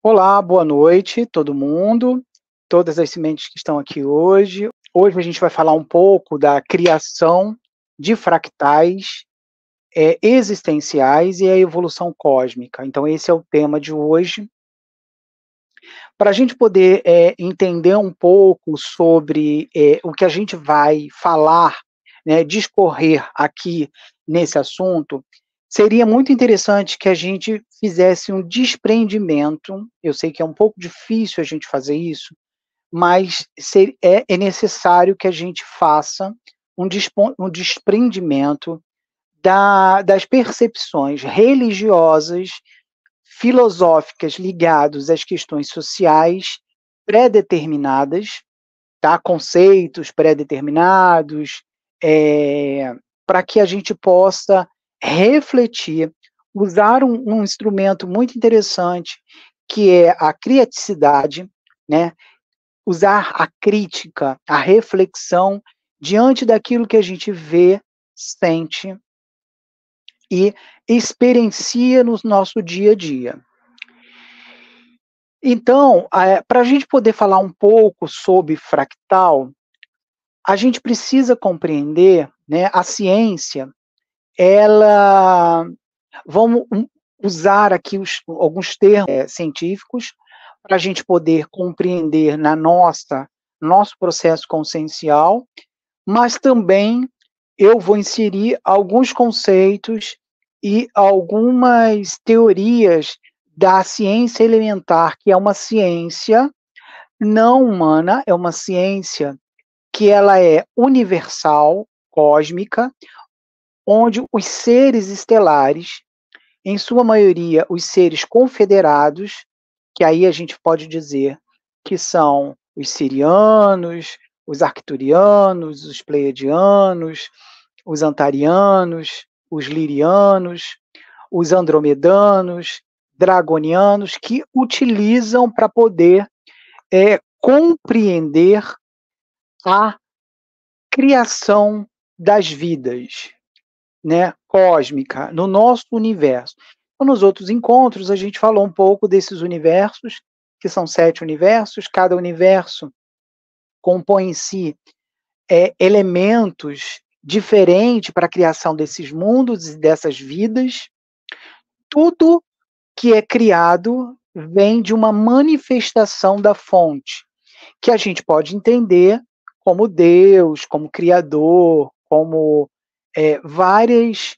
Olá, boa noite, todo mundo, todas as sementes que estão aqui hoje. Hoje a gente vai falar um pouco da criação de fractais existenciais e a evolução cósmica. Então, esse é o tema de hoje. Para a gente poder entender um pouco sobre o que a gente vai falar, né, discorrer aqui nesse assunto, seria muito interessante que a gente fizesse um desprendimento. Eu sei que é um pouco difícil a gente fazer isso, mas é necessário que a gente faça um desprendimento das percepções religiosas, filosóficas ligadas às questões sociais pré-determinadas, tá? Conceitos pré-determinados, para que a gente possa refletir, usar um instrumento muito interessante, que é a criticidade, né? Usar a crítica, a reflexão diante daquilo que a gente vê, sente e experiencia no nosso dia a dia. Então, para a gente poder falar um pouco sobre fractal, a gente precisa compreender, né, a ciência, ela, vamos usar aqui alguns termos científicos para a gente poder compreender nosso processo consciencial, mas também eu vou inserir alguns conceitos e algumas teorias da ciência elementar, que é uma ciência não humana, é uma ciência que ela é universal, cósmica, onde os seres estelares, em sua maioria os seres confederados, que aí a gente pode dizer que são os sirianos, os arcturianos, os pleiadianos, os antarianos, os lirianos, os andromedanos, dragonianos, que utilizam para poder compreender a criação das vidas, né, cósmica, no nosso universo. Então, nos outros encontros, a gente falou um pouco desses universos, que são 7 universos, cada universo compõe em si elementos diferentes para a criação desses mundos e dessas vidas. Tudo que é criado vem de uma manifestação da fonte, que a gente pode entender como Deus, como Criador, como várias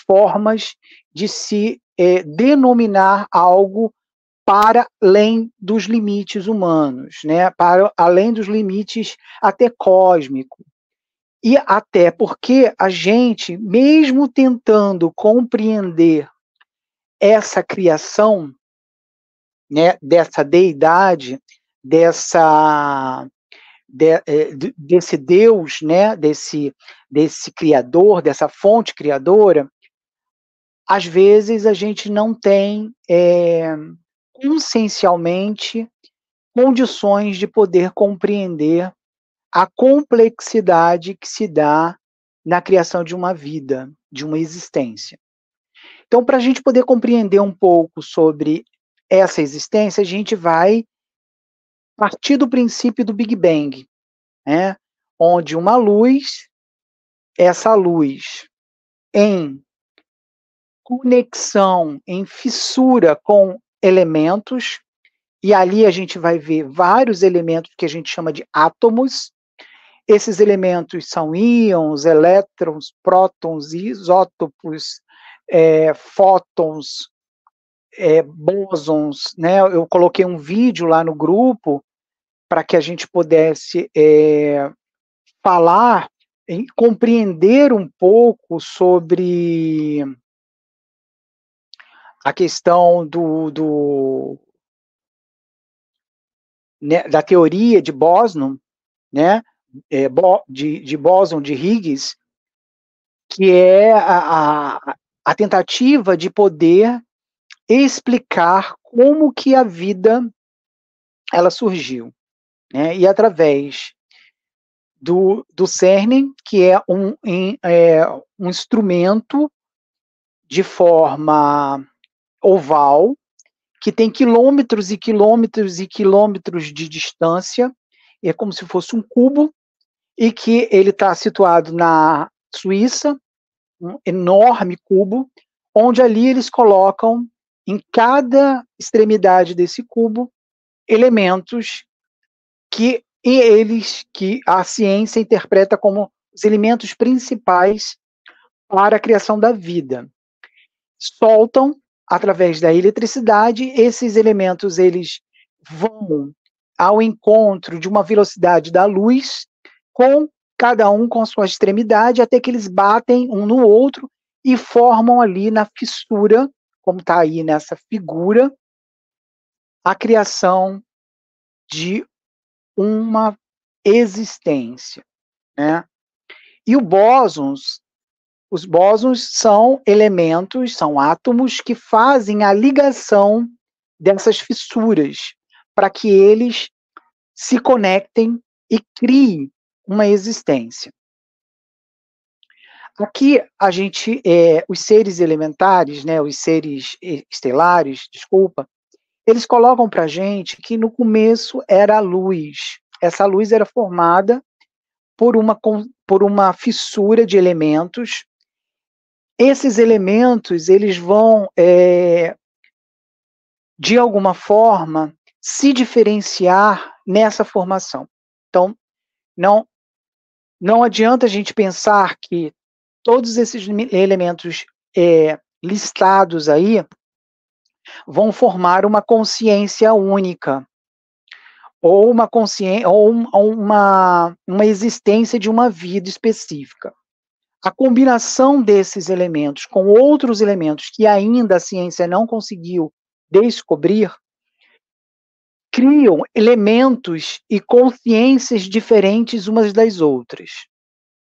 formas de se denominar algo para além dos limites humanos, né? Para além dos limites até cósmicos. E até porque a gente, mesmo tentando compreender essa criação, né, dessa deidade, desse Deus, né, desse Criador, dessa fonte criadora, às vezes a gente não tem consciencialmente condições de poder compreender a complexidade que se dá na criação de uma vida, de uma existência. Então, para a gente poder compreender um pouco sobre essa existência, a gente vai partir do princípio do Big Bang, né? Onde uma luz, essa luz em conexão, em fissura com elementos, e ali a gente vai ver vários elementos que a gente chama de átomos. Esses elementos são íons, elétrons, prótons, isótopos, fótons, bósons, né? Eu coloquei um vídeo lá no grupo para que a gente pudesse falar e compreender um pouco sobre a questão né, da teoria de bóson, né, de bóson de Higgs, que é a tentativa de poder explicar como que a vida ela surgiu, né, e através do CERN, que é um instrumento de forma oval, que tem quilômetros e quilômetros e quilômetros de distância, é como se fosse um cubo, e que ele está situado na Suíça, um enorme cubo, onde ali eles colocam em cada extremidade desse cubo elementos que a ciência interpreta como os elementos principais para a criação da vida. Soltam através da eletricidade, esses elementos eles vão ao encontro de uma velocidade da luz, com cada um com sua extremidade, até que eles batem um no outro e formam ali na fissura, como está aí nessa figura, a criação de uma existência, né? E os bósons são elementos, são átomos que fazem a ligação dessas fissuras para que eles se conectem e criem uma existência. Aqui a gente, os seres elementares, né, os seres estelares, desculpa, eles colocam para a gente que no começo era a luz. Essa luz era formada por uma fissura de elementos. Esses elementos eles vão, de alguma forma, se diferenciar nessa formação. Então, não adianta a gente pensar que todos esses elementos listados aí vão formar uma consciência única, ou uma consciência, ou uma existência de uma vida específica. A combinação desses elementos com outros elementos que ainda a ciência não conseguiu descobrir, criam elementos e consciências diferentes umas das outras,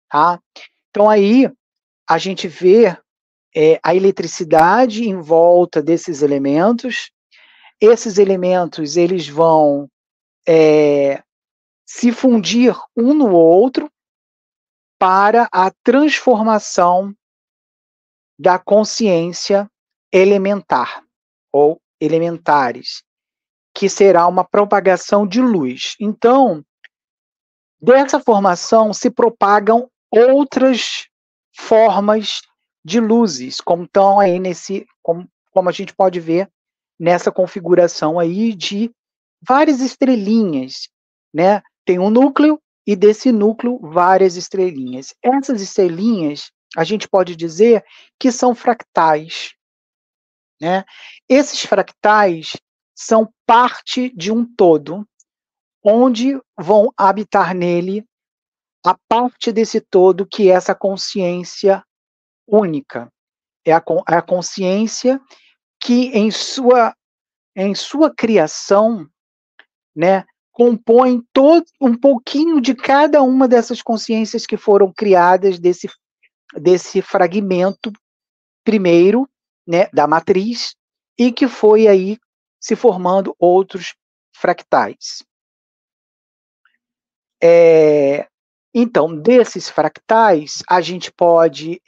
tá? Então aí a gente vê a eletricidade em volta desses elementos. Esses elementos eles vão se fundir um no outro para a transformação da consciência elementar ou elementares, que será uma propagação de luz. Então, dessa formação se propagam outras formas de luzes, como estão aí como a gente pode ver nessa configuração aí de várias estrelinhas, né? Tem um núcleo e desse núcleo várias estrelinhas. Essas estrelinhas, a gente pode dizer que são fractais, né? Esses fractais são parte de um todo, onde vão habitar nele a parte desse todo que é essa consciência única. É a consciência que em sua criação, né, compõe um pouquinho de cada uma dessas consciências que foram criadas desse fragmento primeiro, né, da matriz, e que foi aí se formando outros fractais. Então, desses fractais, a gente pode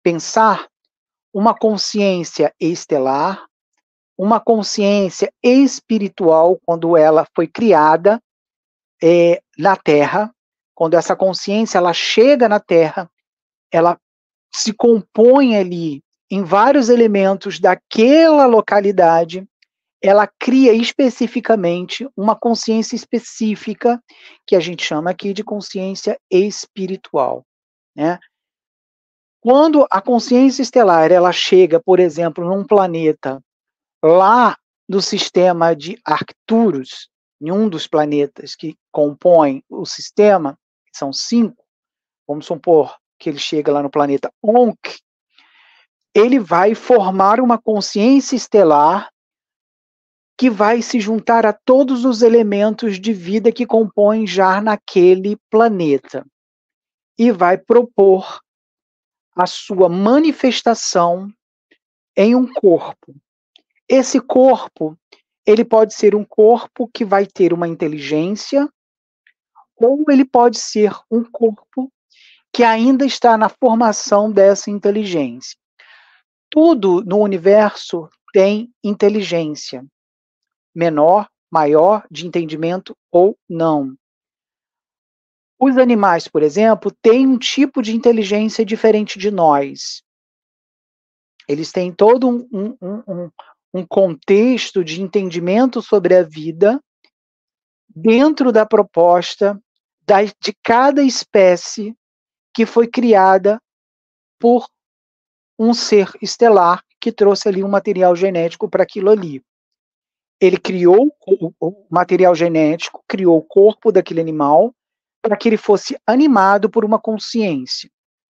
pensar uma consciência estelar, uma consciência espiritual, quando ela foi criada na Terra, quando essa consciência ela chega na Terra, ela se compõe ali em vários elementos daquela localidade, ela cria especificamente uma consciência específica, que a gente chama aqui de consciência espiritual, né? Quando a consciência estelar ela chega, por exemplo, num planeta lá no sistema de Arcturus, em um dos planetas que compõem o sistema, que são 5, vamos supor que ele chega lá no planeta Onk, ele vai formar uma consciência estelar que vai se juntar a todos os elementos de vida que compõem já naquele planeta e vai propor a sua manifestação em um corpo. Esse corpo, ele pode ser um corpo que vai ter uma inteligência, ou ele pode ser um corpo que ainda está na formação dessa inteligência. Tudo no universo tem inteligência, menor, maior, de entendimento ou não. Os animais, por exemplo, têm um tipo de inteligência diferente de nós. Eles têm todo um contexto de entendimento sobre a vida dentro da proposta de cada espécie que foi criada por um ser estelar que trouxe ali um material genético para aquilo ali. Ele criou o material genético, criou o corpo daquele animal para que ele fosse animado por uma consciência,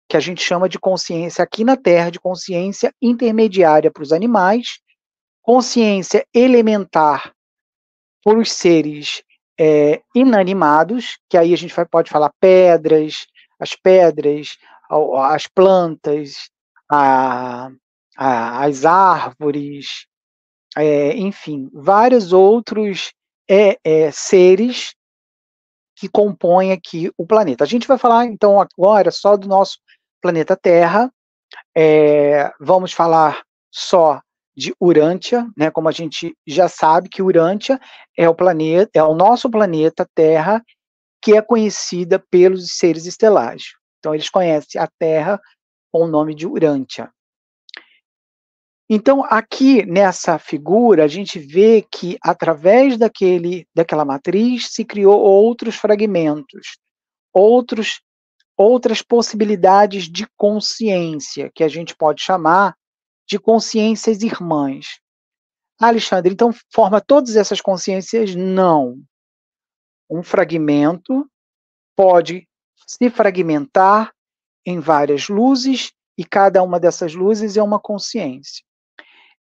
que a gente chama de consciência aqui na Terra, de consciência intermediária para os animais, consciência elementar para os seres inanimados, que aí a gente pode falar as pedras, as plantas, as árvores, enfim, vários outros seres que compõem aqui o planeta. A gente vai falar, então, agora só do nosso planeta Terra, vamos falar só de Urântia, né, como a gente já sabe que Urântia é o nosso planeta Terra, que é conhecida pelos seres estelares. Então, eles conhecem a Terra com o nome de Urântia. Então, aqui nessa figura, a gente vê que, através daquela matriz, se criou outros fragmentos, outras possibilidades de consciência, que a gente pode chamar de consciências irmãs. Alexandre, então forma todas essas consciências? Não. Um fragmento pode se fragmentar em várias luzes e cada uma dessas luzes é uma consciência.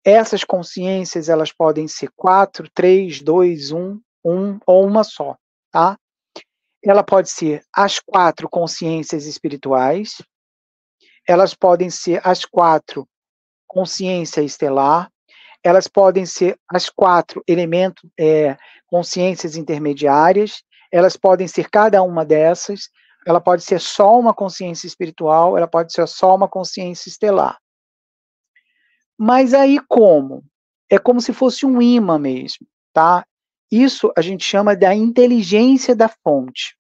Essas consciências, elas podem ser 4, 3, 2, 1 ou uma só, tá? Ela pode ser as 4 consciências espirituais, elas podem ser as 4 consciência estelar, elas podem ser as 4 elementos, consciências intermediárias, elas podem ser cada uma dessas, ela pode ser só uma consciência espiritual, ela pode ser só uma consciência estelar. Mas aí como? É como se fosse um imã mesmo, tá? Isso a gente chama da inteligência da fonte.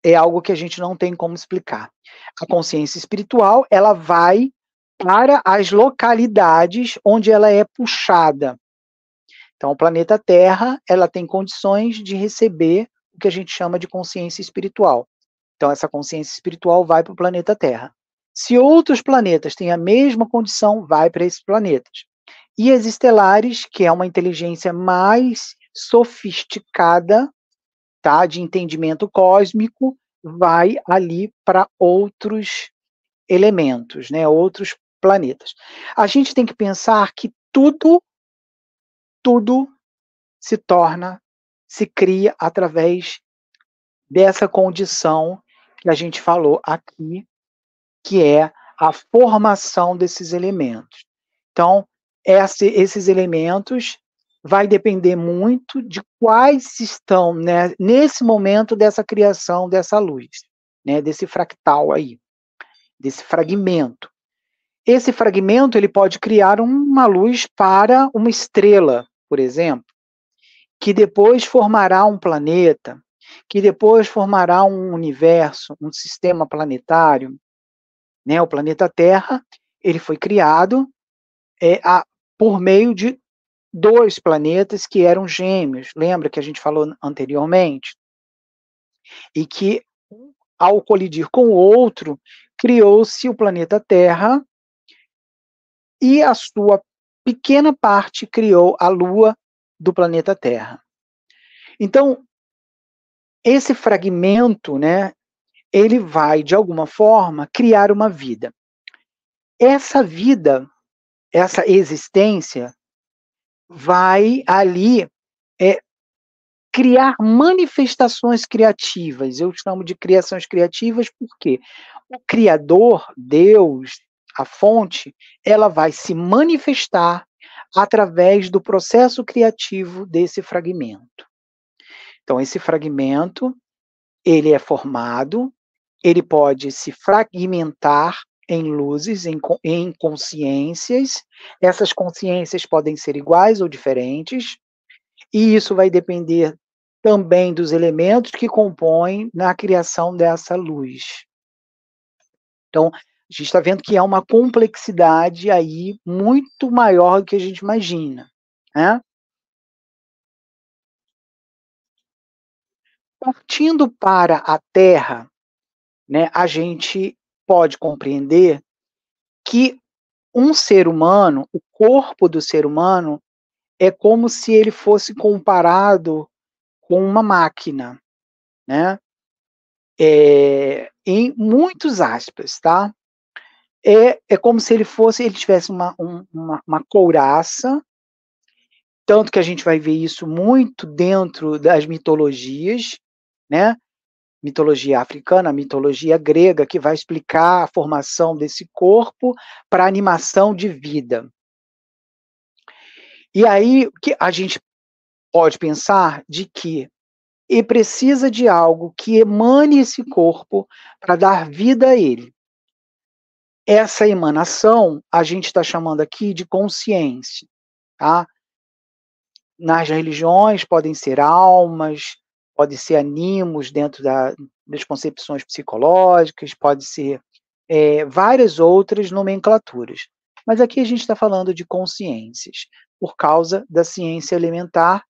É algo que a gente não tem como explicar. A consciência espiritual, ela vai para as localidades onde ela é puxada. Então, o planeta Terra, ela tem condições de receber o que a gente chama de consciência espiritual. Então, essa consciência espiritual vai para o planeta Terra. Se outros planetas têm a mesma condição, vai para esses planetas. E as estelares, que é uma inteligência mais sofisticada, tá, de entendimento cósmico, vai ali para outros elementos, né, outros planetas. A gente tem que pensar que tudo se cria através dessa condição que a gente falou aqui, que é a formação desses elementos. Então, esses elementos vai depender muito de quais estão, né, nesse momento dessa criação dessa luz, né, desse fractal aí, desse fragmento. Esse fragmento ele pode criar uma luz para uma estrela, por exemplo, que depois formará um planeta, que depois formará um universo, um sistema planetário, né? O planeta Terra ele foi criado por meio de 2 planetas que eram gêmeos. Lembra que a gente falou anteriormente? E que, ao colidir com o outro, criou-se o planeta Terra e a sua pequena parte criou a Lua do planeta Terra. Então, esse fragmento, né, ele vai, de alguma forma, criar uma vida. Essa vida, essa existência, vai ali criar manifestações criativas. Eu chamo de criações criativas porque o Criador, Deus, a fonte, ela vai se manifestar através do processo criativo desse fragmento. Então, esse fragmento, ele é formado, ele pode se fragmentar em luzes, em consciências. Essas consciências podem ser iguais ou diferentes, e isso vai depender também dos elementos que compõem na criação dessa luz. Então, a gente está vendo que há uma complexidade aí muito maior do que a gente imagina, né? Partindo para a Terra, né, a gente pode compreender que um ser humano, o corpo do ser humano, é como se ele fosse comparado com uma máquina, né? Em muitos aspas, tá? É como se ele tivesse uma couraça, tanto que a gente vai ver isso muito dentro das mitologias, né? Mitologia africana, mitologia grega, que vai explicar a formação desse corpo para a animação de vida. E aí, que a gente pode pensar de que e precisa de algo que emane esse corpo para dar vida a ele. Essa emanação a gente está chamando aqui de consciência, tá? Nas religiões podem ser almas, pode ser animos dentro das concepções psicológicas, pode ser várias outras nomenclaturas. Mas aqui a gente está falando de consciências, por causa da ciência elementar,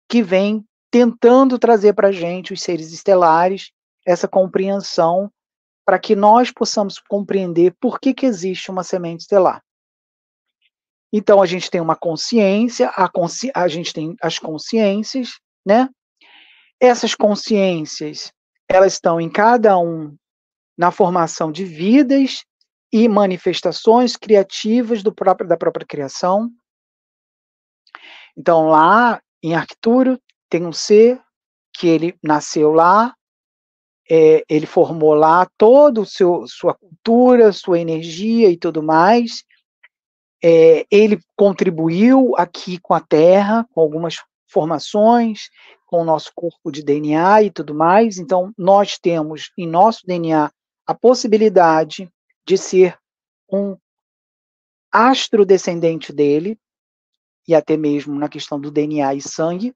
que vem tentando trazer para a gente, os seres estelares, essa compreensão para que nós possamos compreender por que existe uma semente estelar. Então, a gente tem uma consciência, a gente tem as consciências, né? Essas consciências, elas estão em cada um na formação de vidas e manifestações criativas da própria criação. Então, lá em Arcturo, tem um ser que ele nasceu lá, ele formou lá toda sua cultura, sua energia e tudo mais. Ele contribuiu aqui com a Terra, com algumas formações, com o nosso corpo de DNA e tudo mais. Então, nós temos em nosso DNA a possibilidade de ser um astrodescendente dele, e até mesmo na questão do DNA e sangue.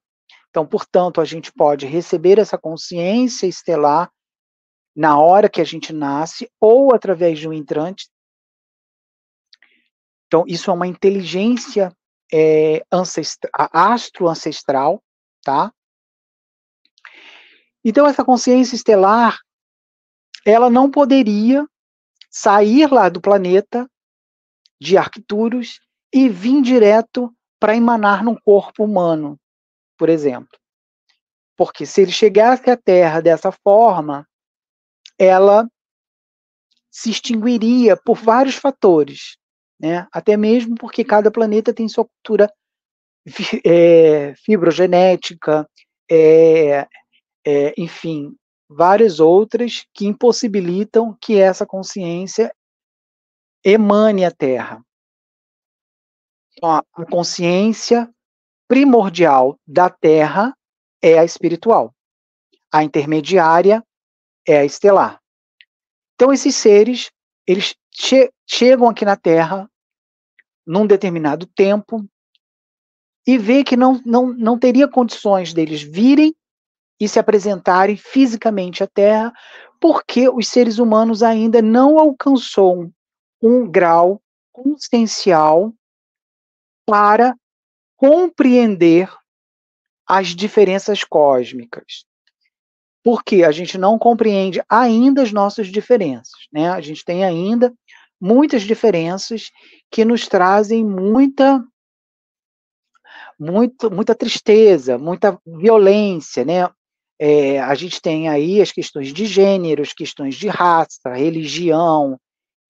Então, portanto, a gente pode receber essa consciência estelar na hora que a gente nasce ou através de um entrante. Então, isso é uma inteligência astro-ancestral, tá? Então, essa consciência estelar, ela não poderia sair lá do planeta de Arcturus e vir direto para emanar num corpo humano, por exemplo. Porque se ele chegasse à Terra dessa forma, ela se extinguiria por vários fatores, né? Até mesmo porque cada planeta tem sua cultura fibrogenética, enfim, várias outras que impossibilitam que essa consciência emane à Terra. Então, a consciência primordial da Terra é a espiritual. A intermediária é a estelar. Então, esses seres, eles chegam aqui na Terra num determinado tempo e vê que não teria condições deles virem e se apresentarem fisicamente à Terra, porque os seres humanos ainda não alcançou um grau consciencial para compreender as diferenças cósmicas. Porque a gente não compreende ainda as nossas diferenças, né? A gente tem ainda muitas diferenças que nos trazem muita tristeza, muita violência, né? A gente tem aí as questões de gênero, as questões de raça, religião,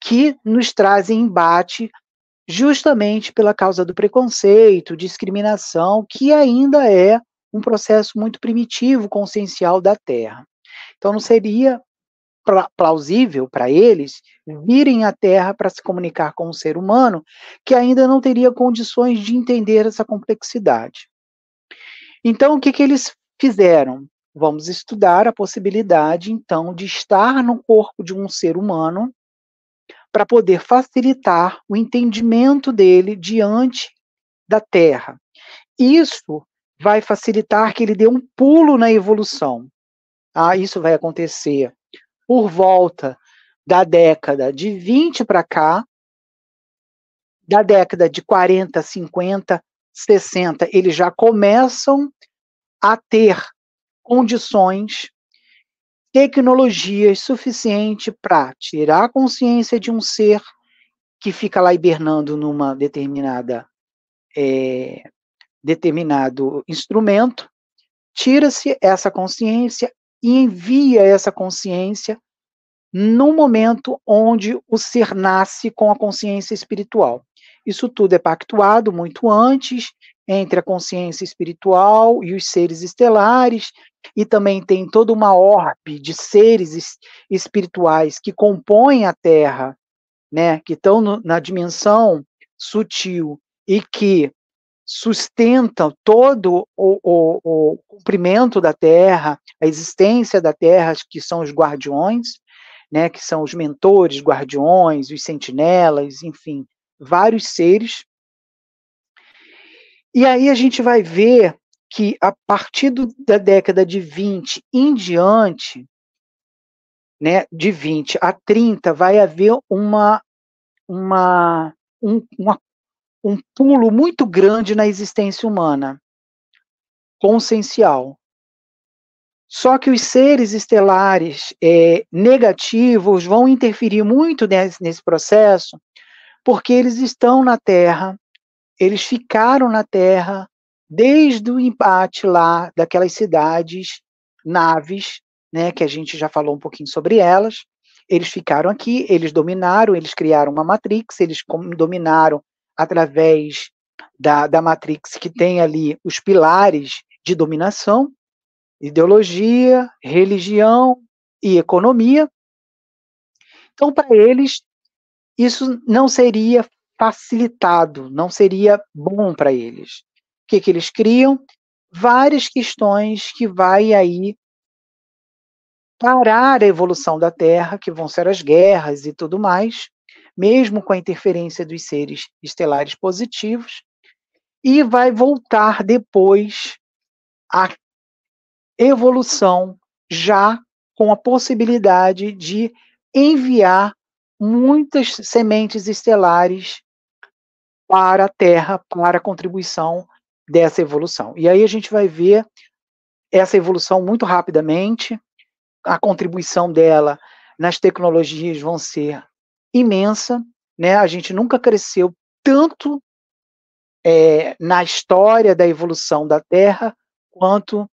que nos trazem embate justamente pela causa do preconceito, discriminação, que ainda é um processo muito primitivo, consciencial da Terra. Então, não seria plausível para eles virem à Terra para se comunicar com um ser humano que ainda não teria condições de entender essa complexidade. Então, o que eles fizeram? Vamos estudar a possibilidade, então, de estar no corpo de um ser humano para poder facilitar o entendimento dele diante da Terra. Isso vai facilitar que ele dê um pulo na evolução. Isso vai acontecer por volta da década de 20 para cá, da década de 40, 50, 60, eles já começam a ter condições, tecnologias suficientes para tirar a consciência de um ser que fica lá hibernando numa determinado instrumento, tira-se essa consciência e envia essa consciência no momento onde o ser nasce com a consciência espiritual. Isso tudo é pactuado muito antes entre a consciência espiritual e os seres estelares, e também tem toda uma orbe de seres espirituais que compõem a Terra, né, que estão na dimensão sutil e que sustentam todo o cumprimento da Terra, a existência da Terra, que são os guardiões, né, que são os mentores, guardiões, os sentinelas, enfim, vários seres. E aí a gente vai ver que a partir da década de 20 em diante, né, de 20 a 30, vai haver um pulo muito grande na existência humana, consciencial. Só que os seres estelares negativos vão interferir muito nesse processo, porque eles estão na Terra, eles ficaram na Terra desde o empate lá daquelas cidades, naves, né, que a gente já falou um pouquinho sobre elas. Eles ficaram aqui, eles dominaram, eles criaram uma Matrix, eles dominaram através da Matrix, que tem ali os pilares de dominação: ideologia, religião e economia. Então, para eles, isso não seria facilitado, não seria bom para eles. O que eles criam? Várias questões que vai aí parar a evolução da Terra, que vão ser as guerras e tudo mais, mesmo com a interferência dos seres estelares positivos, e vai voltar depois a evolução, já com a possibilidade de enviar muitas sementes estelares para a Terra, para a contribuição dessa evolução. E aí a gente vai ver essa evolução muito rapidamente, a contribuição dela nas tecnologias vão ser imensa, né? A gente nunca cresceu tanto na história da evolução da Terra quanto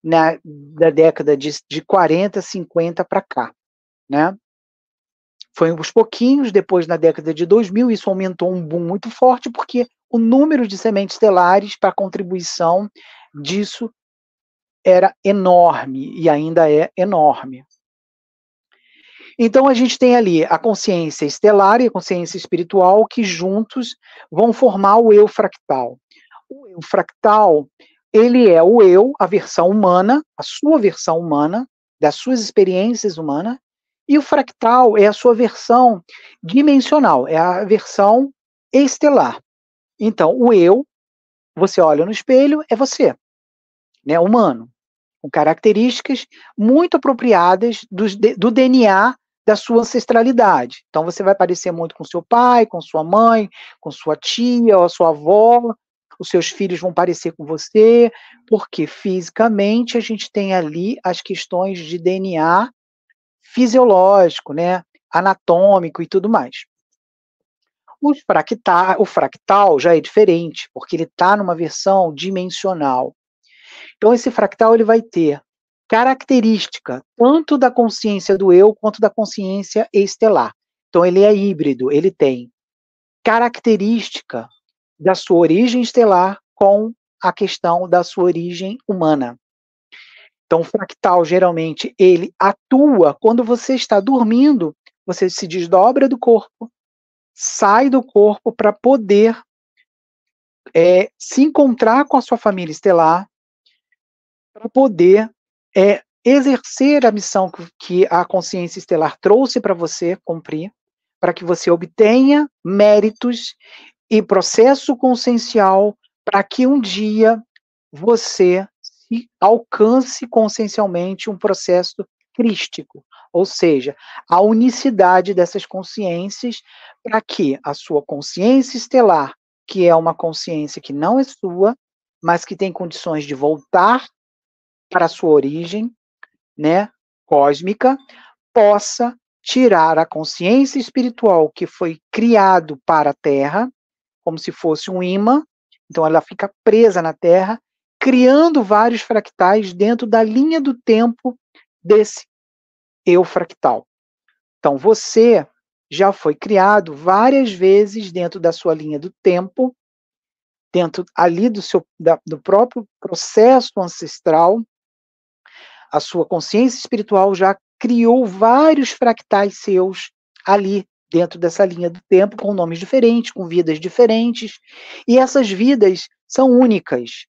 da década de 40, 50 para cá, né? Foi uns pouquinhos, depois na década de 2000, isso aumentou um boom muito forte, porque o número de sementes estelares para contribuição disso era enorme, e ainda é enorme. Então a gente tem ali a consciência estelar e a consciência espiritual, que juntos vão formar o eu fractal. O eu fractal, ele é o eu, a versão humana, a sua versão humana, das suas experiências humanas, e o fractal é a sua versão dimensional, é a versão estelar. Então, o eu, você olha no espelho, é você, né, humano, com características muito apropriadas do DNA da sua ancestralidade. Então, você vai parecer muito com seu pai, com sua mãe, com sua tia ou a sua avó. Os seus filhos vão parecer com você, porque fisicamente a gente tem ali as questões de DNA fisiológico, né, anatômico e tudo mais. O fractal já é diferente, porque ele está numa versão dimensional. Então, esse fractal ele vai ter característica tanto da consciência do eu quanto da consciência estelar. Então, ele é híbrido, ele tem característica da sua origem estelar com a questão da sua origem humana. Então, o fractal, geralmente, ele atua quando você está dormindo, você se desdobra do corpo, sai do corpo para poder se encontrar com a sua família estelar, para poder exercer a missão que a consciência estelar trouxe para você cumprir, para que você obtenha méritos e processo consciencial para que um dia você alcance consciencialmente um processo crístico, ou seja, a unicidade dessas consciências para que a sua consciência estelar, que é uma consciência que não é sua, mas que tem condições de voltar para a sua origem, né, cósmica, possa tirar a consciência espiritual que foi criado para a Terra, como se fosse um imã, então ela fica presa na Terra, criando vários fractais dentro da linha do tempo desse eu fractal. Então você já foi criado várias vezes dentro da sua linha do tempo, dentro ali do próprio processo ancestral, a sua consciência espiritual já criou vários fractais seus ali dentro dessa linha do tempo, com nomes diferentes, com vidas diferentes, e essas vidas são únicas,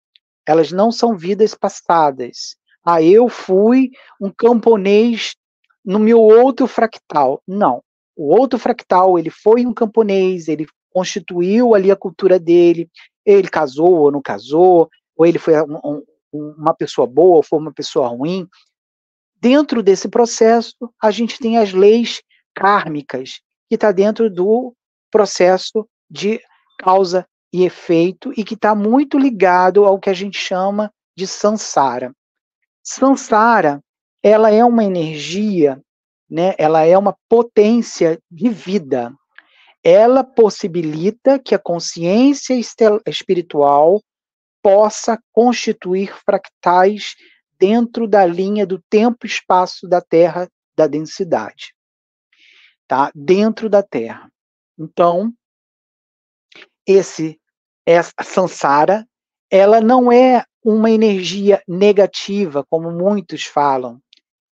elas não são vidas passadas. Ah, eu fui um camponês no meu outro fractal. Não. O outro fractal, ele foi um camponês, ele constituiu ali a cultura dele, ele casou ou não casou, ou ele foi uma pessoa boa ou foi uma pessoa ruim. Dentro desse processo, a gente tem as leis kármicas, que está dentro do processo de causa e efeito, e que está muito ligado ao que a gente chama de samsara. Samsara, ela é uma energia, né? Ela é uma potência de vida. Ela possibilita que a consciência espiritual possa constituir fractais dentro da linha do tempo e espaço da Terra, da densidade, tá? Dentro da Terra. Então, essa samsara, ela não é uma energia negativa, como muitos falam.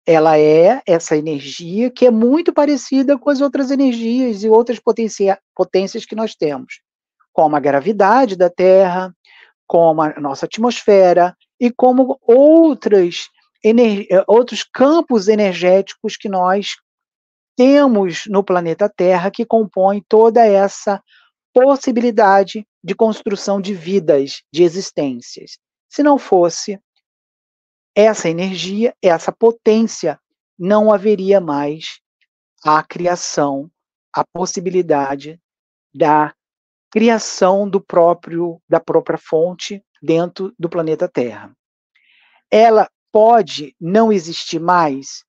Ela é essa energia que é muito parecida com as outras energias e outras potências que nós temos, como a gravidade da Terra, como a nossa atmosfera e como outros campos energéticos que nós temos no planeta Terra que compõem toda essa possibilidade de construção de vidas, de existências. Se não fosse essa energia, essa potência, não haveria mais a criação, a possibilidade da criação da própria fonte dentro do planeta Terra. Ela pode não existir mais?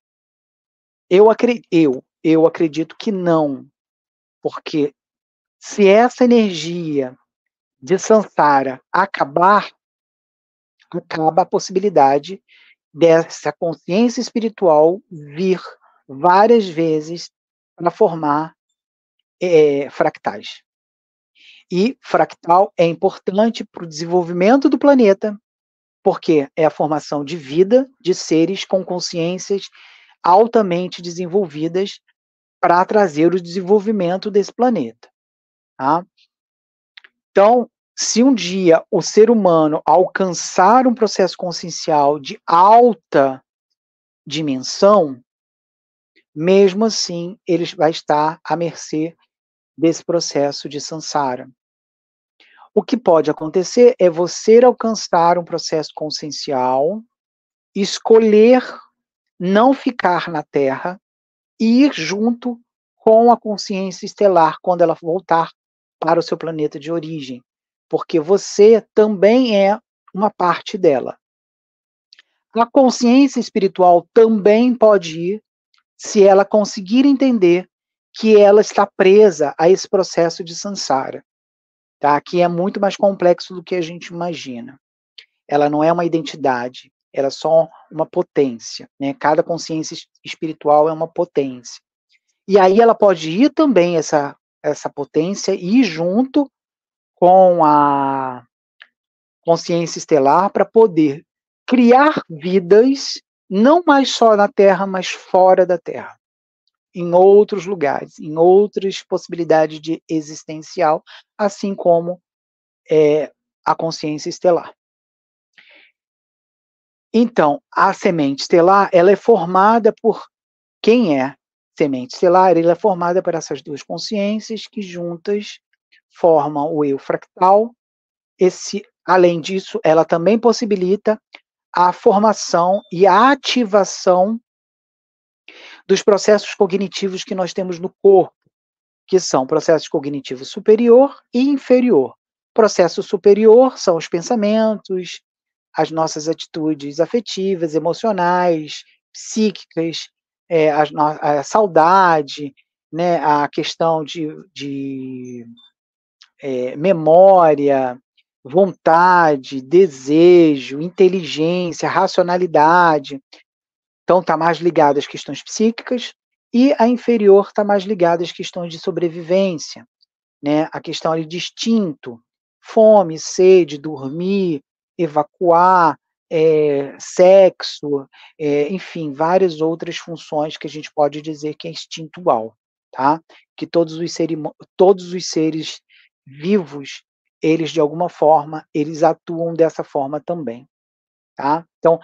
Eu acredito que não, porque se essa energia de samsara acabar, acaba a possibilidade dessa consciência espiritual vir várias vezes para formar fractais. E fractal é importante para o desenvolvimento do planeta, porque é a formação de vida de seres com consciências altamente desenvolvidas para trazer o desenvolvimento desse planeta. Tá? Então, se um dia o ser humano alcançar um processo consciencial de alta dimensão, mesmo assim ele vai estar à mercê desse processo de samsara. O que pode acontecer é você alcançar um processo consciencial, escolher não ficar na Terra e ir junto com a consciência estelar quando ela voltar para o seu planeta de origem, porque você também é uma parte dela. A consciência espiritual também pode ir se ela conseguir entender que ela está presa a esse processo de samsara, tá? Que é muito mais complexo do que a gente imagina. Ela não é uma identidade, ela é só uma potência, né? Cada consciência espiritual é uma potência. E aí ela pode ir também, essa potência, ir junto com a consciência estelar para poder criar vidas, não mais só na Terra, mas fora da Terra, em outros lugares, em outras possibilidades de existencial, assim como a consciência estelar. Então, a semente estelar, ela é formada por quem é? semente estelar, ela é formada por essas duas consciências que juntas formam o eu fractal. Além disso, ela também possibilita a formação e a ativação dos processos cognitivos que nós temos no corpo, que são processos cognitivos superior e inferior. Processo superior são os pensamentos, as nossas atitudes afetivas, emocionais, psíquicas, a saudade, né, a questão de memória, vontade, desejo, inteligência, racionalidade. Então, está mais ligado às questões psíquicas, e a inferior está mais ligada às questões de sobrevivência, né? A questão ali de instinto, fome, sede, dormir, evacuar, sexo, enfim, várias outras funções que a gente pode dizer que é instintual, tá? Que todos os seres vivos, eles de alguma forma, eles atuam dessa forma também, tá? Então,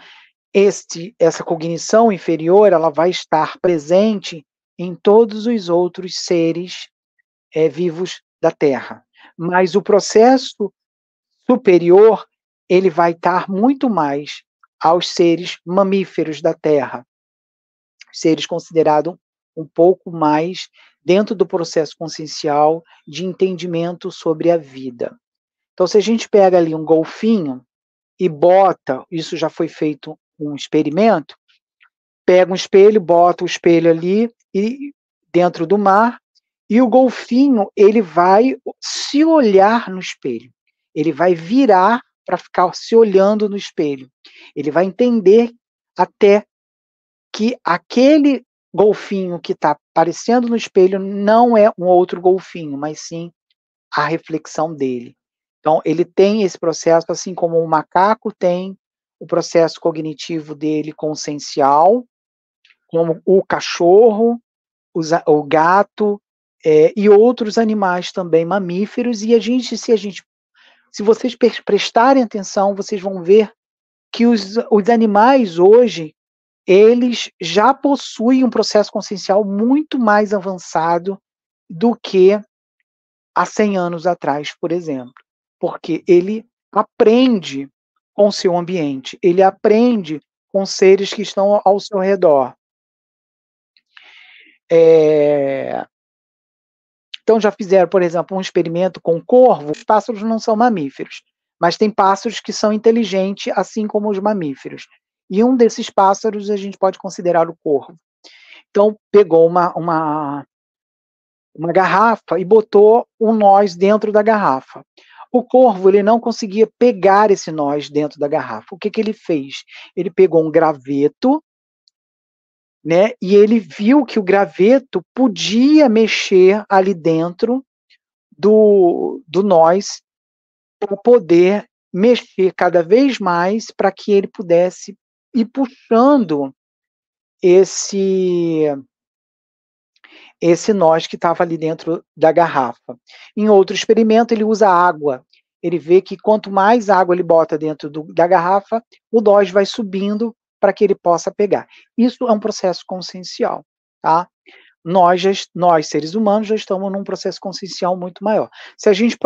essa cognição inferior, ela vai estar presente em todos os outros seres vivos da Terra. Mas o processo superior, ele vai estar muito mais aos seres mamíferos da Terra, seres considerados um pouco mais dentro do processo consciencial de entendimento sobre a vida. Então, se a gente pega ali um golfinho e bota, isso já foi feito um experimento, pega um espelho, bota o espelho ali e dentro do mar, e o golfinho, ele vai se olhar no espelho. Ele vai virar para ficar se olhando no espelho. Ele vai entender até que aquele golfinho que está aparecendo no espelho não é um outro golfinho, mas sim a reflexão dele. Então, ele tem esse processo, assim como o macaco tem o processo cognitivo dele consciencial, como o cachorro, o gato, e outros animais também mamíferos, e se vocês prestarem atenção, vocês vão ver que os animais hoje, eles já possuem um processo consciencial muito mais avançado do que há 100 anos atrás, por exemplo, porque ele aprende com o seu ambiente, ele aprende com seres que estão ao seu redor. Então já fizeram, por exemplo, um experimento com corvos. Os pássaros não são mamíferos, mas tem pássaros que são inteligentes, assim como os mamíferos. E um desses pássaros a gente pode considerar o corvo. Então pegou uma garrafa e botou um nós dentro da garrafa. O corvo, ele não conseguia pegar esse nós dentro da garrafa. O que ele fez? Ele pegou um graveto, né, e ele viu que o graveto podia mexer ali dentro do nós, para poder mexer cada vez mais para que ele pudesse ir puxando esse nós que estava ali dentro da garrafa. Em outro experimento, ele usa água. Ele vê que quanto mais água ele bota dentro da garrafa, o nós vai subindo para que ele possa pegar. Isso é um processo consciencial, tá? Nós, seres humanos, já estamos num processo consciencial muito maior. Se a gente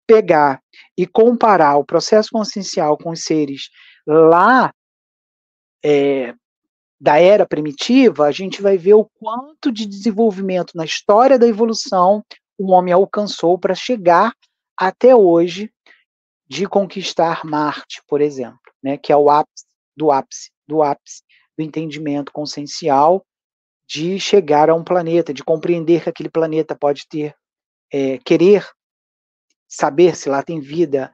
pegar e comparar o processo consciencial com os seres lá da era primitiva, a gente vai ver o quanto de desenvolvimento na história da evolução o homem alcançou para chegar até hoje de conquistar Marte, por exemplo, né, que é o ápice do entendimento consciencial, de chegar a um planeta, de compreender que aquele planeta pode ter, querer saber se lá tem vida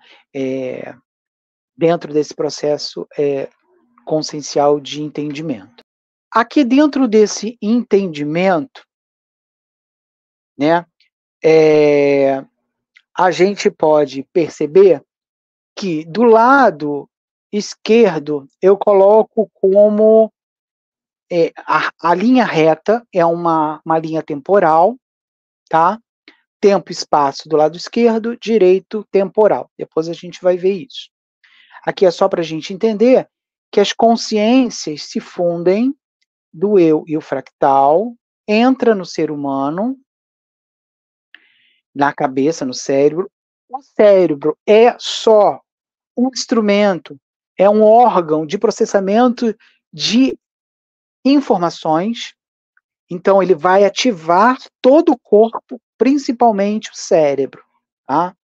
dentro desse processo consciencial de entendimento. Aqui dentro desse entendimento, né, a gente pode perceber que do lado esquerdo eu coloco como a linha reta é uma linha temporal, tá? Tempo e espaço do lado esquerdo, direito temporal. Depois a gente vai ver isso. Aqui é só para a gente entender que as consciências se fundem do eu e o fractal entra no ser humano, na cabeça, no cérebro. O cérebro é só um instrumento, é um órgão de processamento de informações, então ele vai ativar todo o corpo, principalmente o cérebro, tá?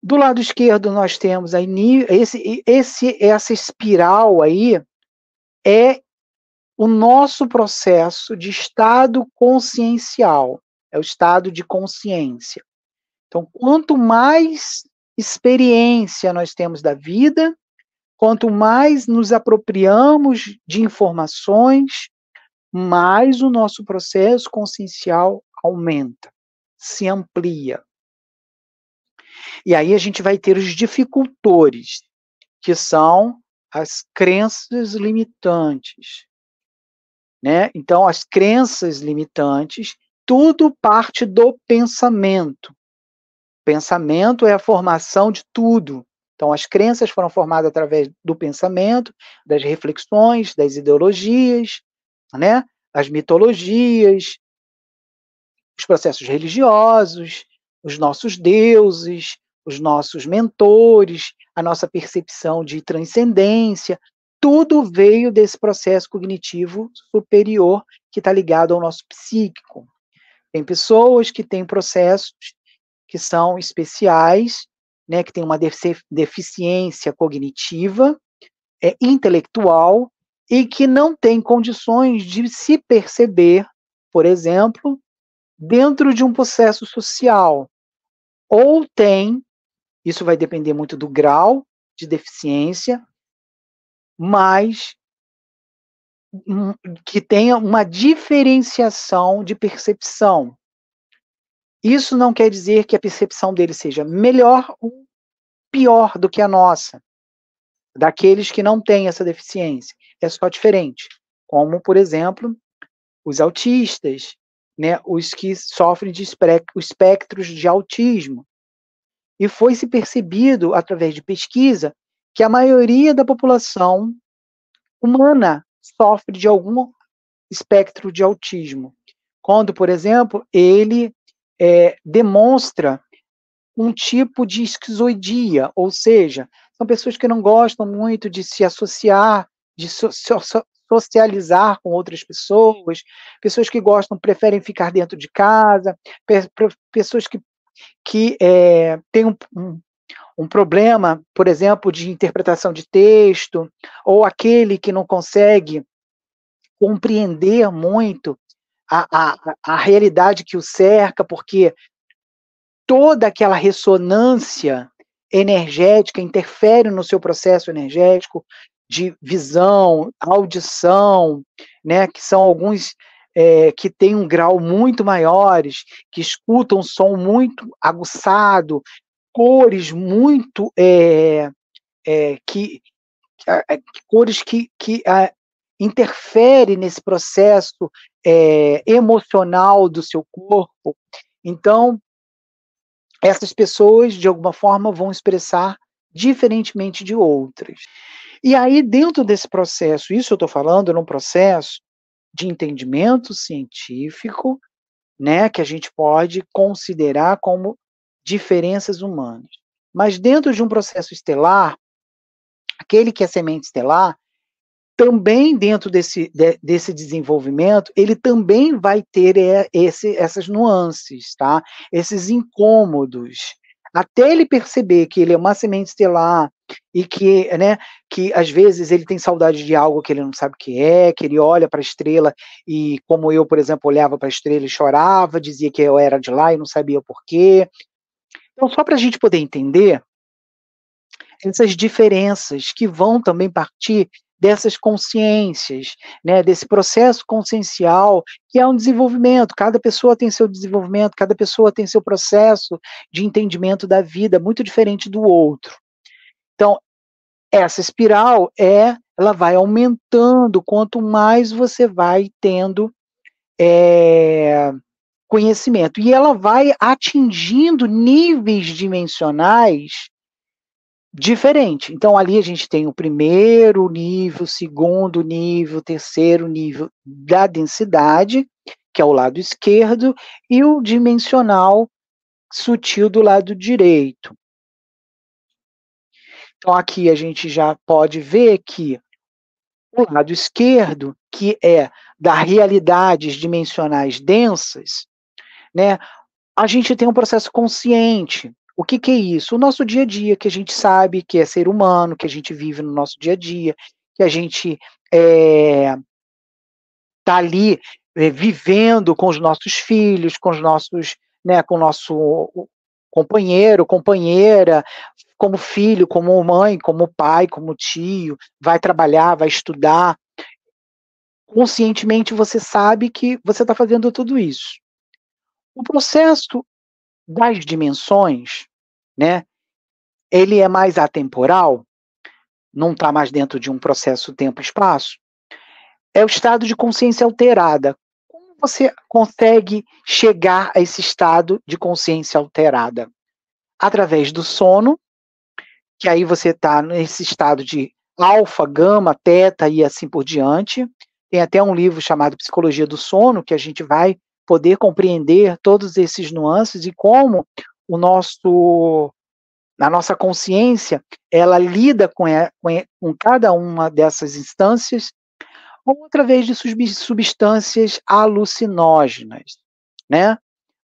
Do lado esquerdo nós temos aí essa espiral aí é o nosso processo de estado consciencial, é o estado de consciência. Então, quanto mais experiência nós temos da vida, quanto mais nos apropriamos de informações, mais o nosso processo consciencial aumenta, se amplia. E aí a gente vai ter os dificultores, que são as crenças limitantes, né? Então, as crenças limitantes, tudo parte do pensamento. Pensamento é a formação de tudo. Então, as crenças foram formadas através do pensamento, das reflexões, das ideologias, né? As mitologias, os processos religiosos, os nossos deuses, os nossos mentores, a nossa percepção de transcendência, tudo veio desse processo cognitivo superior que está ligado ao nosso psíquico. Tem pessoas que têm processos que são especiais, né, que têm uma deficiência cognitiva, intelectual, e que não têm condições de se perceber, por exemplo, dentro de um processo social. Ou tem, isso vai depender muito do grau de deficiência, mas que tenha uma diferenciação de percepção. Isso não quer dizer que a percepção dele seja melhor ou pior do que a nossa, daqueles que não têm essa deficiência. É só diferente. Como, por exemplo, os autistas, né, os que sofrem de espectros de autismo. E foi se percebido, através de pesquisa, que a maioria da população humana sofre de algum espectro de autismo. Quando, por exemplo, ele demonstra um tipo de esquizoidia, ou seja, são pessoas que não gostam muito de se associar, de socializar com outras pessoas que preferem ficar dentro de casa, pessoas que têm um problema, por exemplo, de interpretação de texto, ou aquele que não consegue compreender muito a realidade que o cerca, porque toda aquela ressonância energética interfere no seu processo energético de visão, audição, né, que são alguns que têm um grau muito maiores, que escutam um som muito aguçado, cores muito cores que interferem nesse processo emocional do seu corpo. Então, essas pessoas, de alguma forma, vão expressar diferentemente de outras. E aí, dentro desse processo, isso eu estou falando num processo de entendimento científico, né, que a gente pode considerar como diferenças humanas. Mas dentro de um processo estelar, aquele que é semente estelar, também dentro desse desenvolvimento, ele também vai ter essas nuances, tá? Esses incômodos, até ele perceber que ele é uma semente estelar e que, né, que às vezes ele tem saudade de algo que ele não sabe o que ele olha para a estrela e, como eu, por exemplo, olhava para a estrela e chorava, dizia que eu era de lá e não sabia o porquê. Então, só para a gente poder entender essas diferenças que vão também partir dessas consciências, né, desse processo consciencial, que é um desenvolvimento, cada pessoa tem seu desenvolvimento, cada pessoa tem seu processo de entendimento da vida, muito diferente do outro. Então, essa espiral ela vai aumentando quanto mais você vai tendo conhecimento, e ela vai atingindo níveis dimensionais diferente. Então, ali a gente tem o primeiro nível, o segundo nível, o terceiro nível da densidade, que é o lado esquerdo, e o dimensional sutil do lado direito. Então aqui a gente já pode ver que o lado esquerdo, que é das realidades dimensionais densas, né, a gente tem um processo consciente. O que que é isso? O nosso dia a dia, que a gente sabe que é ser humano, que a gente vive no nosso dia a dia, que a gente tá ali vivendo com os nossos filhos, com os nossos, né, com o nosso companheiro, companheira, como filho, como mãe, como pai, como tio, vai trabalhar, vai estudar. Conscientemente você sabe que você está fazendo tudo isso. O processo das dimensões, né, ele é mais atemporal, não está mais dentro de um processo tempo-espaço, é o estado de consciência alterada. Como você consegue chegar a esse estado de consciência alterada? Através do sono, que aí você está nesse estado de alfa, gama, teta e assim por diante. Tem até um livro chamado Psicologia do Sono, que a gente vai poder compreender todos esses nuances e como a nossa consciência, ela lida com cada uma dessas instâncias, ou através de substâncias alucinógenas, né?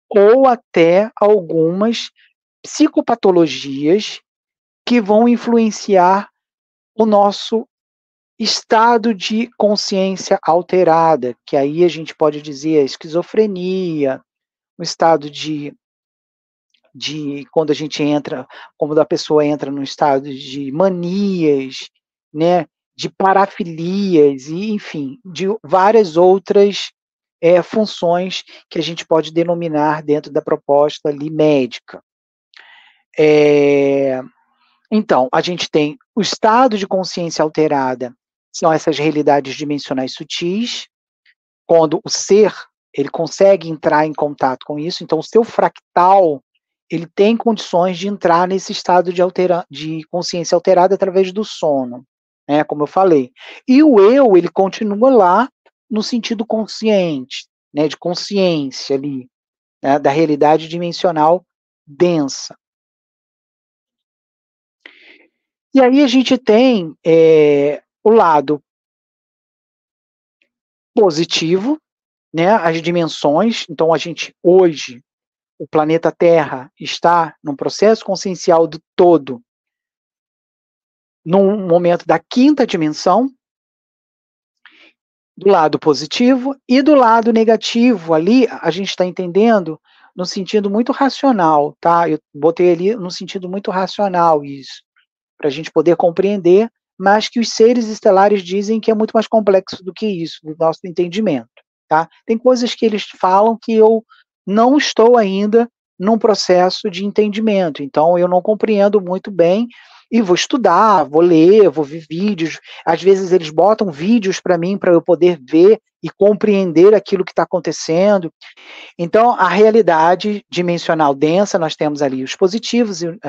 Ou até algumas psicopatologias que vão influenciar o nosso estado de consciência alterada, que aí a gente pode dizer a esquizofrenia, o estado de quando a gente entra, quando a pessoa entra no estado de manias, né, de parafilias, e, enfim, de várias outras funções que a gente pode denominar dentro da proposta ali médica. Então, a gente tem o estado de consciência alterada, são essas realidades dimensionais sutis, quando o ser ele consegue entrar em contato com isso, então o seu fractal ele tem condições de entrar nesse estado de consciência alterada através do sono, né, como eu falei. E o eu, ele continua lá no sentido consciente, né, de consciência ali, né, da realidade dimensional densa. E aí a gente tem o lado positivo, né, as dimensões, então a gente hoje o planeta Terra está num processo consciencial do todo, num momento da quinta dimensão, do lado positivo, e do lado negativo, ali a gente está entendendo no sentido muito racional, tá? Eu botei ali no sentido muito racional isso, para a gente poder compreender, mas que os seres estelares dizem que é muito mais complexo do que isso, do nosso entendimento, tá? Tem coisas que eles falam que eu não estou ainda num processo de entendimento, então eu não compreendo muito bem e vou estudar, vou ler, vou ver vídeos. Às vezes eles botam vídeos para mim para eu poder ver e compreender aquilo que está acontecendo. Então, a realidade dimensional densa, nós temos ali os positivos e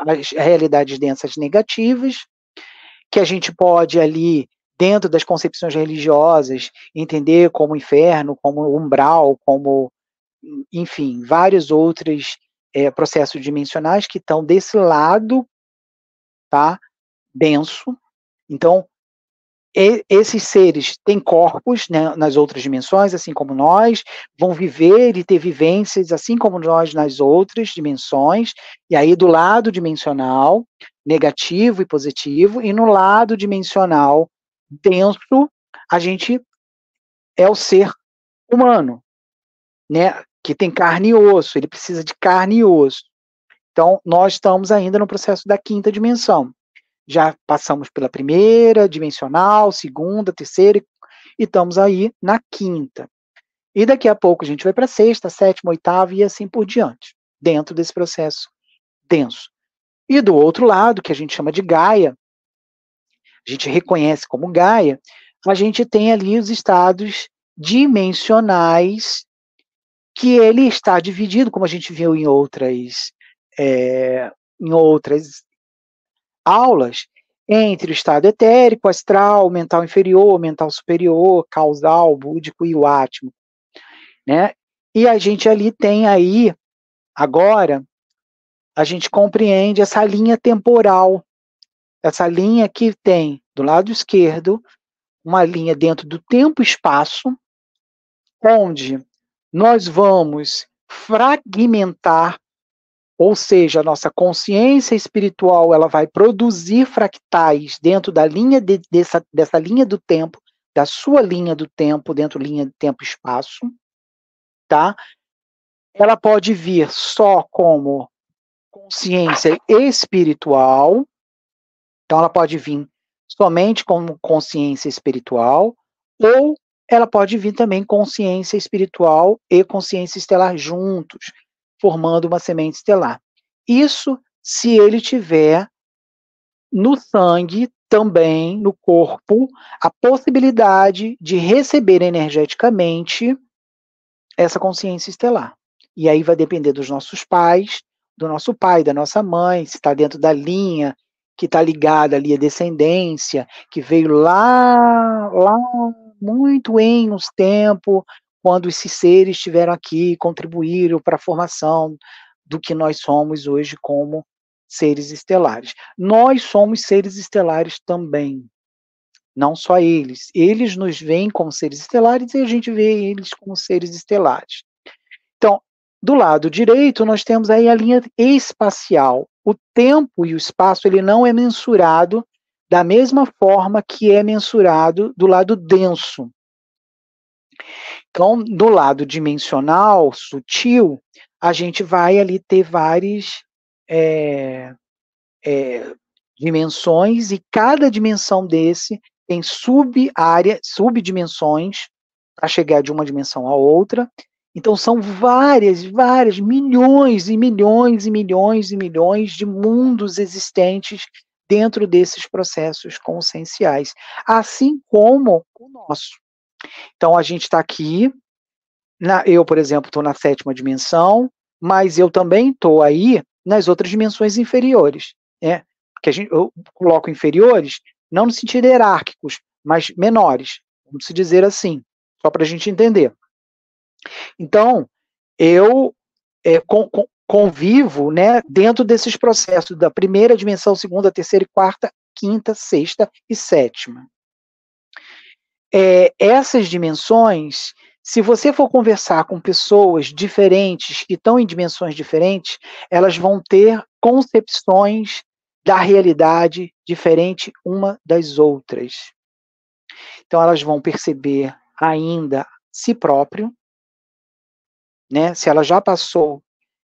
as realidades densas negativas, que a gente pode ali, dentro das concepções religiosas, entender como inferno, como umbral, como, enfim, vários outros processos dimensionais que estão desse lado, tá, denso. Então, esses seres têm corpos, né, nas outras dimensões, assim como nós, vão viver e ter vivências assim como nós nas outras dimensões, e aí do lado dimensional, negativo e positivo, e no lado dimensional denso, a gente é o ser humano, né, que tem carne e osso, ele precisa de carne e osso. Então, nós estamos ainda no processo da quinta dimensão. Já passamos pela primeira dimensional, segunda, terceira, e estamos aí na quinta. E daqui a pouco a gente vai para a sexta, sétima, oitava e assim por diante, dentro desse processo denso. E do outro lado, que a gente chama de Gaia, a gente reconhece como Gaia, a gente tem ali os estados dimensionais, que ele está dividido, como a gente viu em outras aulas, entre o estado etérico, astral, mental inferior, mental superior, causal, búdico e o átmico. né? E a gente ali tem aí, agora, a gente compreende essa linha temporal, essa linha que tem do lado esquerdo, uma linha dentro do tempo e espaço, onde nós vamos fragmentar, ou seja, a nossa consciência espiritual ela vai produzir fractais dentro da linha dessa linha do tempo, da sua linha do tempo, dentro da linha do tempo e espaço, tá? Ela pode vir só como consciência espiritual, então ela pode vir somente como consciência espiritual, ou ela pode vir também consciência espiritual e consciência estelar juntos, formando uma semente estelar. Isso se ele tiver no sangue, também no corpo, a possibilidade de receber energeticamente essa consciência estelar. E aí vai depender dos nossos pais, do nosso pai, da nossa mãe, se está dentro da linha que está ligada ali à descendência, que veio lá muito em uns tempos, quando esses seres estiveram aqui, contribuíram para a formação do que nós somos hoje como seres estelares. Nós somos seres estelares também, não só eles. Eles nos veem como seres estelares e a gente vê eles como seres estelares. Então, do lado direito, nós temos aí a linha espacial. O tempo e o espaço ele não é mensurado da mesma forma que é mensurado do lado denso. Então, do lado dimensional, sutil, a gente vai ali ter várias dimensões e cada dimensão desse tem subdimensões para chegar de uma dimensão a outra. Então são várias, milhões e milhões e milhões e milhões de mundos existentes dentro desses processos conscienciais, assim como o nosso. Então a gente está aqui, eu, por exemplo, estou na 7ª dimensão, mas eu também estou aí nas outras dimensões inferiores, né? Que eu coloco inferiores não no sentido hierárquicos, mas menores, vamos se dizer assim, só para a gente entender. Então, eu convivo, né, dentro desses processos da 1ª dimensão, 2ª, 3ª, 4ª, 5ª, 6ª e 7ª. Essas dimensões, se você for conversar com pessoas diferentes, que estão em dimensões diferentes, elas vão ter concepções da realidade diferente uma das outras. Então, elas vão perceber ainda si próprio, né? Se ela já passou,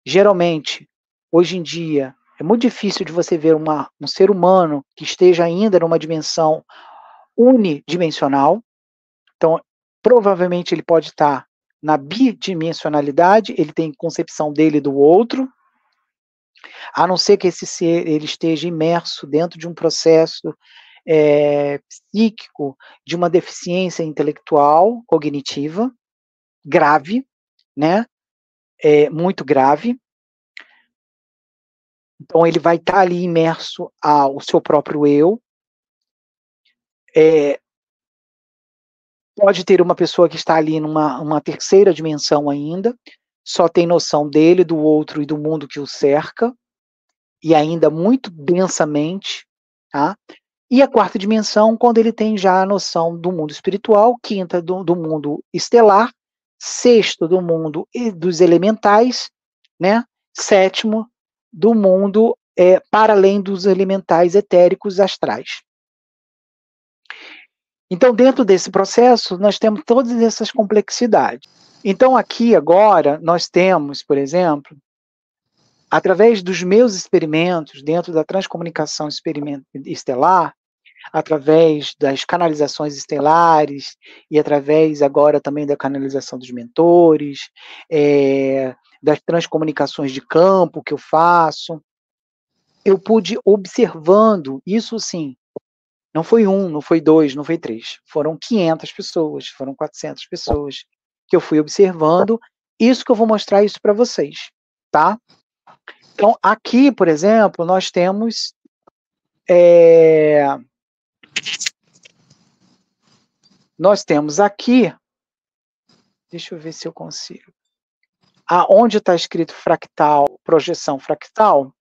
geralmente, hoje em dia, é muito difícil de você ver um ser humano que esteja ainda numa dimensão unidimensional. Então, provavelmente ele pode estar na bidimensionalidade, ele tem concepção dele e do outro, a não ser que esse ser ele esteja imerso dentro de um processo psíquico de uma deficiência intelectual, cognitiva, grave, né? Muito grave. Então ele vai estar ali imerso ao seu próprio eu. Pode ter uma pessoa que está ali numa 3ª dimensão ainda, só tem noção dele, do outro e do mundo que o cerca, e ainda muito densamente, tá? E a 4ª dimensão, quando ele tem já a noção do mundo espiritual, 5ª do mundo estelar, 6º do mundo dos elementais, né? 7º do mundo para além dos elementais etéricos astrais. Então, dentro desse processo, nós temos todas essas complexidades. Então, aqui agora, nós temos, por exemplo, através dos meus experimentos, dentro da transcomunicação estelar, através das canalizações estelares e através agora também da canalização dos mentores, das transcomunicações de campo que eu faço, eu pude observando isso, sim. Não foi 1, não foi 2, não foi 3. Foram 500 pessoas, foram 400 pessoas que eu fui observando. Isso que eu vou mostrar isso para vocês, tá? Então, aqui, por exemplo, nós temos aqui Deixa eu ver se eu consigo. Onde está escrito fractal, projeção fractal,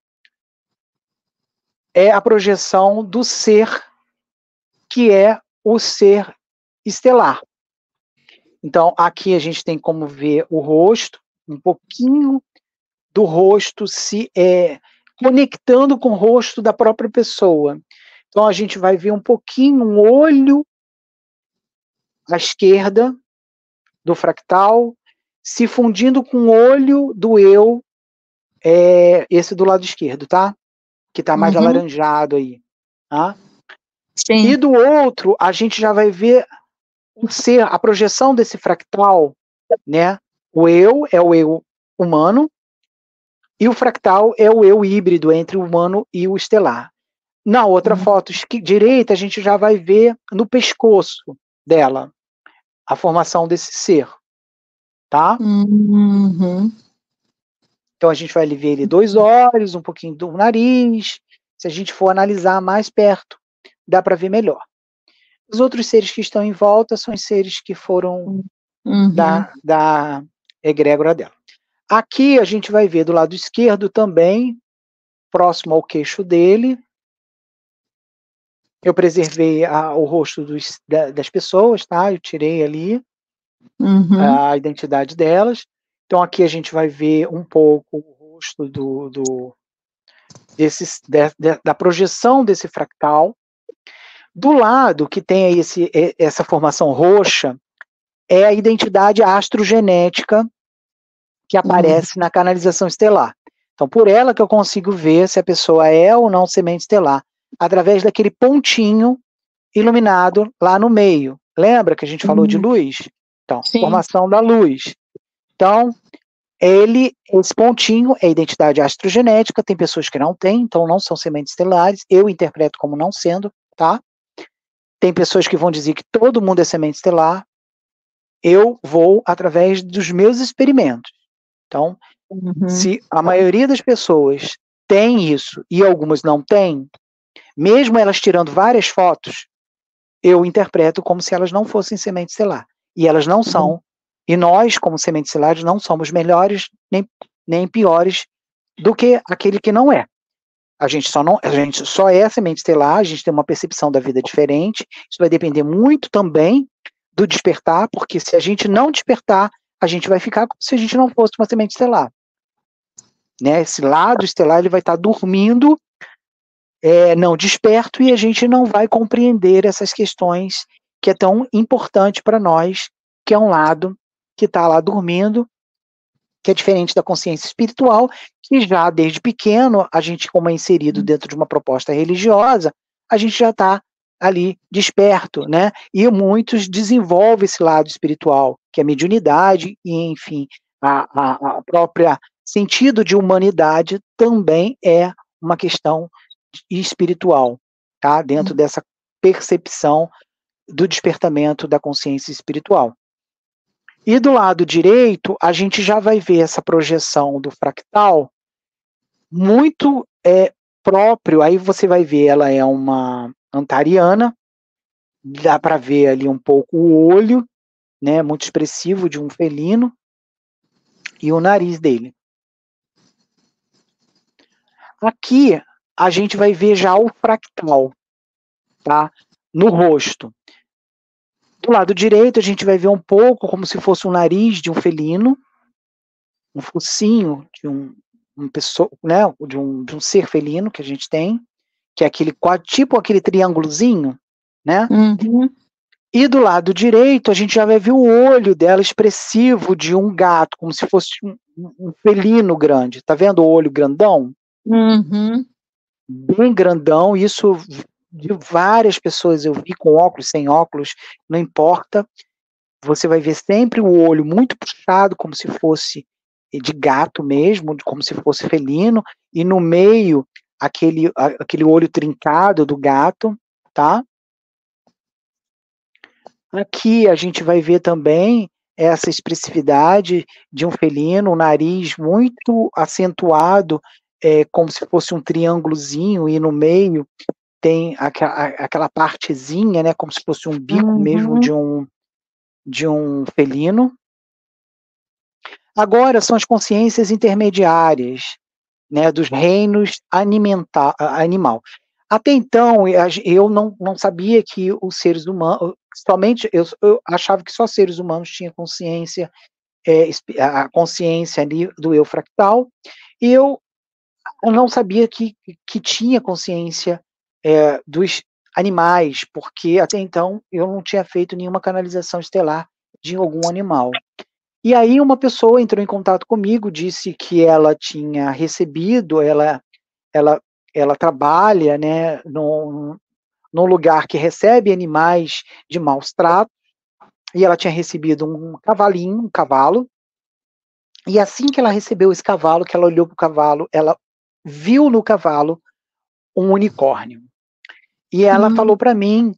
é a projeção do ser, que é o ser estelar. Então, aqui a gente tem como ver o rosto, um pouquinho do rosto se conectando com o rosto da própria pessoa. Então, a gente vai ver um pouquinho, um olho à esquerda do fractal, se fundindo com o olho do eu, esse do lado esquerdo, tá? Que tá mais alaranjado aí, tá? Sim. E do outro, a gente já vai ver o ser, a projeção desse fractal, né? O eu é o eu humano, e o fractal é o eu híbrido entre o humano e o estelar. Na outra foto direita, a gente já vai ver no pescoço dela a formação desse ser, tá? Então a gente vai ver ele 2 olhos, um pouquinho do nariz. Se a gente for analisar mais perto, dá para ver melhor. Os outros seres que estão em volta são os seres que foram da egrégora dela. Aqui a gente vai ver do lado esquerdo também, próximo ao queixo dele. Eu preservei o rosto das pessoas, tá? Eu tirei ali a identidade delas. Então aqui a gente vai ver um pouco o rosto da projeção desse fractal. Do lado que tem aí essa formação roxa é a identidade astrogenética que aparece na canalização estelar. Então, por ela que eu consigo ver se a pessoa é ou não semente estelar, através daquele pontinho iluminado lá no meio. Lembra que a gente falou de luz? Então, Sim. Formação da luz. Então, esse pontinho é identidade astrogenética, tem pessoas que não têm, então não são sementes estelares, eu interpreto como não sendo, tá? Tem pessoas que vão dizer que todo mundo é semente estelar, eu vou através dos meus experimentos. Então, se a maioria das pessoas tem isso e algumas não têm, mesmo elas tirando várias fotos, eu interpreto como se elas não fossem semente estelar. E elas não são. E nós, como sementes estelares, não somos melhores nem piores do que aquele que não é. A gente só é semente estelar, a gente tem uma percepção da vida diferente. Isso vai depender muito também do despertar, porque se a gente não despertar, a gente vai ficar como se a gente não fosse uma semente estelar. Né? Esse lado estelar ele vai estar dormindo, não desperto, e a gente não vai compreender essas questões que é tão importante para nós, que é um lado que está lá dormindo, que é diferente da consciência espiritual, que já desde pequeno, a gente, como é inserido dentro de uma proposta religiosa, a gente já está ali desperto, né? E muitos desenvolvem esse lado espiritual, que é a mediunidade, e enfim, a própria sentido de humanidade também é uma questão espiritual, tá? Dentro dessa percepção do despertamento da consciência espiritual. E do lado direito, a gente já vai ver essa projeção do fractal muito próprio. Aí você vai ver, ela é uma antariana, dá para ver ali um pouco o olho, né, muito expressivo de um felino, e o nariz dele. Aqui a gente vai ver já o fractal, tá? No rosto. Do lado direito a gente vai ver um pouco como se fosse um nariz de um felino, um focinho de né, de um ser felino que a gente tem, que é aquele tipo aquele triângulozinho, né? E do lado direito a gente já vai ver o olho dela expressivo de um gato, como se fosse um felino grande. Tá vendo o olho grandão? Bem grandão. Isso de várias pessoas eu vi com óculos, sem óculos, não importa. Você vai ver sempre o olho muito puxado, como se fosse de gato mesmo, como se fosse felino, e no meio aquele olho trincado do gato, tá? Aqui a gente vai ver também essa expressividade de um felino, o nariz muito acentuado, como se fosse um triângulozinho, e no meio tem aquela partezinha, né, como se fosse um bico mesmo de um felino. Agora são as consciências intermediárias, né, dos reinos animal. Até então, eu não sabia que os seres humanos, somente eu achava que só seres humanos tinham consciência, a consciência ali do eu fractal, e eu não sabia que tinha consciência dos animais, porque até então eu não tinha feito nenhuma canalização estelar de algum animal. E aí uma pessoa entrou em contato comigo, disse que ela tinha recebido, ela, ela trabalha, né, num lugar que recebe animais de maus tratos, e ela tinha recebido um cavalinho, um cavalo, e assim que ela recebeu esse cavalo, que ela olhou para o cavalo, ela viu no cavalo um unicórnio. E ela falou para mim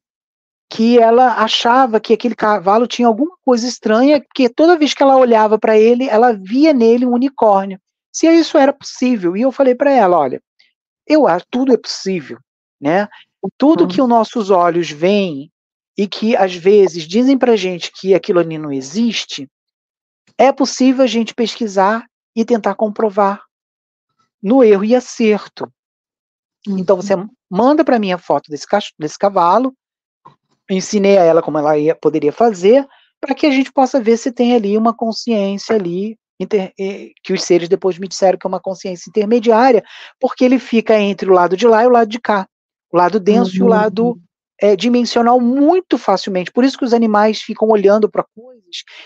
que ela achava que aquele cavalo tinha alguma coisa estranha, porque toda vez que ela olhava para ele, ela via nele um unicórnio. Se isso era possível. E eu falei para ela, olha, eu acho tudo é possível, né? Tudo que os nossos olhos veem e que às vezes dizem pra gente que aquilo ali não existe, é possível a gente pesquisar e tentar comprovar no erro e acerto. Então você manda para mim a foto desse cavalo, ensinei a ela como ela poderia fazer, para que a gente possa ver se tem ali uma consciência ali, que os seres depois me disseram que é uma consciência intermediária, porque ele fica entre o lado de lá e o lado de cá, o lado denso e o lado dimensional muito facilmente. Por isso que os animais ficam olhando para coisas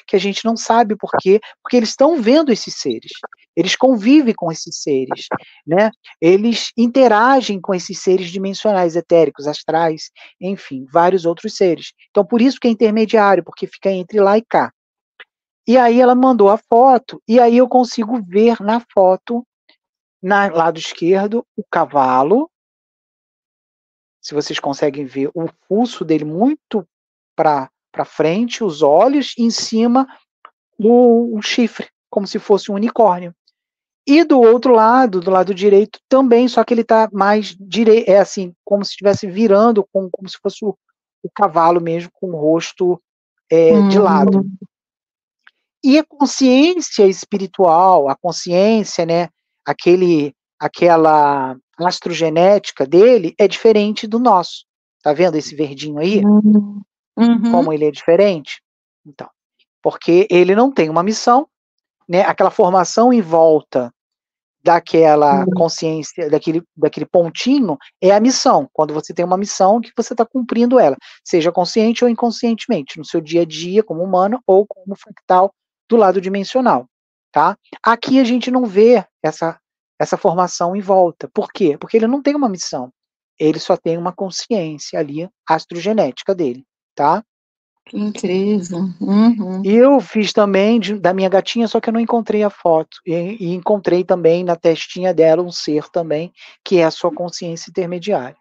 que a gente não sabe por quê, porque eles estão vendo esses seres. Eles convivem com esses seres, né? Eles interagem com esses seres dimensionais, etéricos, astrais, enfim, vários outros seres. Então, por isso que é intermediário, porque fica entre lá e cá. E aí ela mandou a foto, e aí eu consigo ver na foto, no lado esquerdo, o cavalo. Se vocês conseguem ver o pulso dele muito para frente, os olhos, e em cima o chifre, como se fosse um unicórnio. E do outro lado, do lado direito, também, só que ele está mais direito, é assim, como se estivesse virando, como se fosse o cavalo mesmo, com o rosto de lado. E a consciência espiritual, a consciência, né, aquela astrogenética dele é diferente do nosso. Tá vendo esse verdinho aí? Como ele é diferente? Então, porque ele não tem uma missão, né? Aquela formação em volta daquela consciência, daquele pontinho, é a missão. Quando você tem uma missão, que você está cumprindo ela, seja consciente ou inconscientemente, no seu dia a dia, como humano, ou como fractal do lado dimensional. Tá? Aqui a gente não vê essa formação em volta. Por quê? Porque ele não tem uma missão. Ele só tem uma consciência ali, astrogenética dele. Tá? Que incrível. E eu fiz também da minha gatinha, só que eu não encontrei a foto. E encontrei também na testinha dela um ser também, que é a sua consciência intermediária.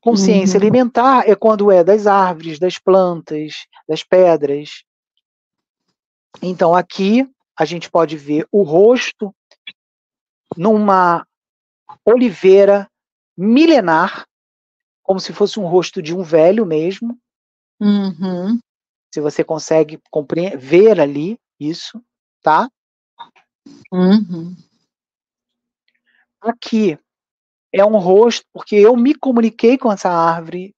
Consciência alimentar é quando é das árvores, das plantas, das pedras. Então aqui a gente pode ver o rosto numa oliveira milenar, como se fosse um rosto de um velho mesmo. Se você consegue ver ali isso, tá? Aqui é um rosto, porque eu me comuniquei com essa árvore,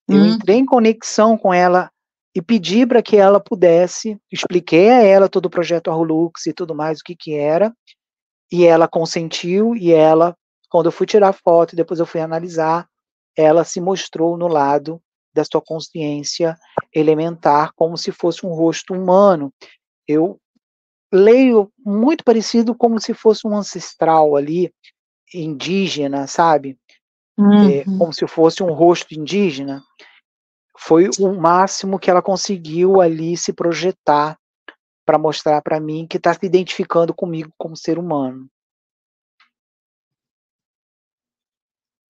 eu entrei em conexão com ela e pedi para que ela pudesse, expliquei a ela todo o projeto Arrolux e tudo mais, o que era, e ela consentiu, e ela, quando eu fui tirar foto e depois eu fui analisar, ela se mostrou no lado da sua consciência elementar, como se fosse um rosto humano. Eu leio muito parecido como se fosse um ancestral ali, indígena, sabe? Como se fosse um rosto indígena. Foi o máximo que ela conseguiu ali se projetar para mostrar para mim que está se identificando comigo como ser humano.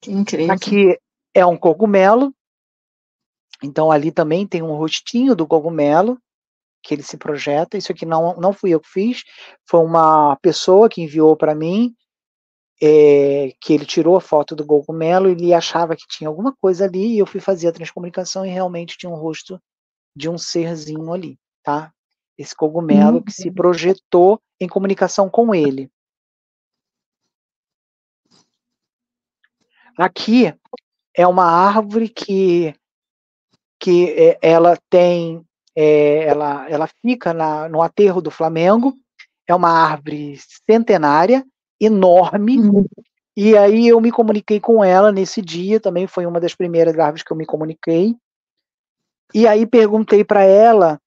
Que incrível. Aqui é um cogumelo, então ali também tem um rostinho do cogumelo que ele se projeta. Isso aqui não fui eu que fiz, foi uma pessoa que enviou para mim, que ele tirou a foto do cogumelo e ele achava que tinha alguma coisa ali, e eu fui fazer a transcomunicação e realmente tinha um rosto de um serzinho ali, tá? esse cogumelo que se projetou em comunicação com ele. Aqui é uma árvore que ela tem, ela fica no aterro do Flamengo, é uma árvore centenária, enorme, e aí eu me comuniquei com ela nesse dia, também foi uma das primeiras árvores que eu me comuniquei, e aí perguntei para ela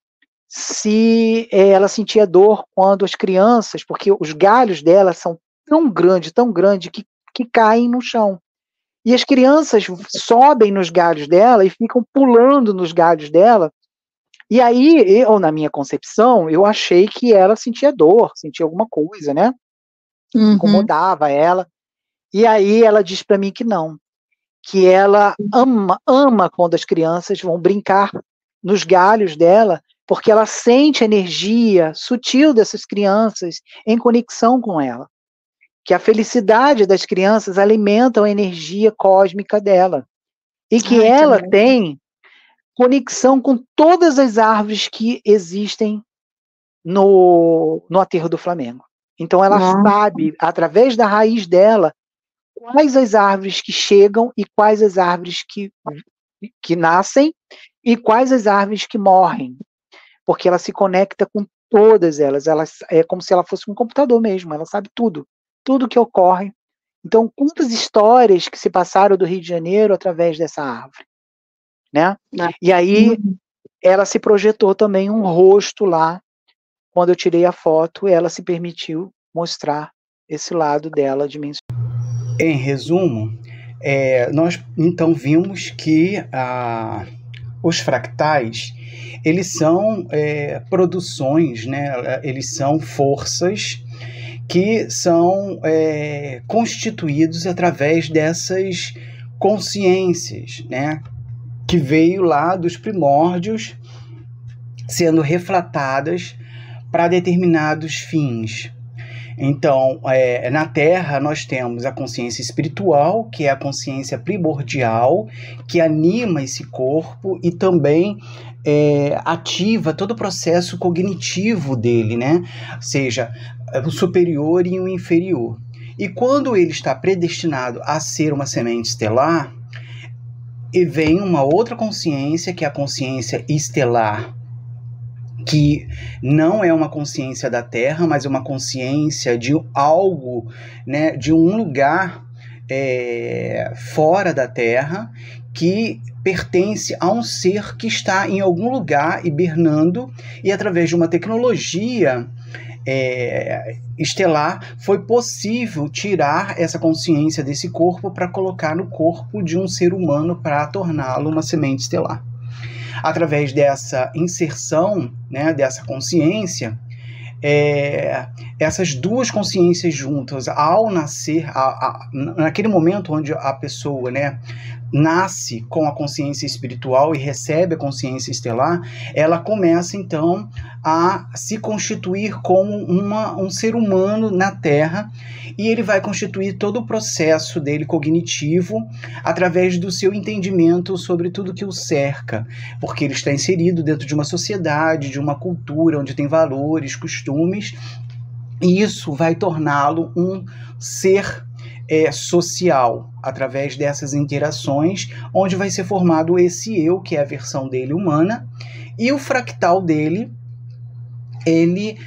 se ela sentia dor quando as crianças, porque os galhos dela são tão grandes, que caem no chão. E as crianças sobem nos galhos dela e ficam pulando nos galhos dela. E aí, eu, na minha concepção, eu achei que ela sentia dor, sentia alguma coisa, né? Incomodava ela. E aí ela diz para mim que não, que ela ama quando as crianças vão brincar nos galhos dela, porque ela sente a energia sutil dessas crianças em conexão com ela. Que a felicidade das crianças alimenta a energia cósmica dela. E que ela tem conexão com todas as árvores que existem no aterro do Flamengo. Então ela sabe, através da raiz dela, quais as árvores que chegam e quais as árvores que nascem e quais as árvores que morrem. Porque ela se conecta com todas elas. É como se ela fosse um computador mesmo, ela sabe tudo que ocorre. Então, quantas histórias que se passaram do Rio de Janeiro através dessa árvore, né? E aí, ela se projetou também um rosto lá, quando eu tirei a foto, ela se permitiu mostrar esse lado dela dimensional. Em resumo, nós então vimos que os fractais, eles são produções, né? Eles são forças que são constituídos através dessas consciências, né, que veio lá dos primórdios, sendo reflatadas para determinados fins. Então, na Terra, nós temos a consciência espiritual, que é a consciência primordial, que anima esse corpo e também ativa todo o processo cognitivo dele, né? Ou seja, o superior e o inferior. E quando ele está predestinado a ser uma semente estelar, e vem uma outra consciência, que é a consciência estelar, que não é uma consciência da Terra, mas é uma consciência de algo, né, de um lugar fora da Terra, que pertence a um ser que está em algum lugar hibernando, e através de uma tecnologia estelar foi possível tirar essa consciência desse corpo para colocar no corpo de um ser humano para torná-lo uma semente estelar. Através dessa inserção, né, dessa consciência, essas duas consciências juntas, ao nascer, naquele momento onde a pessoa, né, nasce com a consciência espiritual e recebe a consciência estelar, ela começa então a se constituir como um ser humano na Terra, e ele vai constituir todo o processo dele cognitivo através do seu entendimento sobre tudo que o cerca, porque ele está inserido dentro de uma sociedade, de uma cultura onde tem valores, costumes, e isso vai torná-lo um ser social, através dessas interações, onde vai ser formado esse eu, que é a versão dele humana, e o fractal dele, ele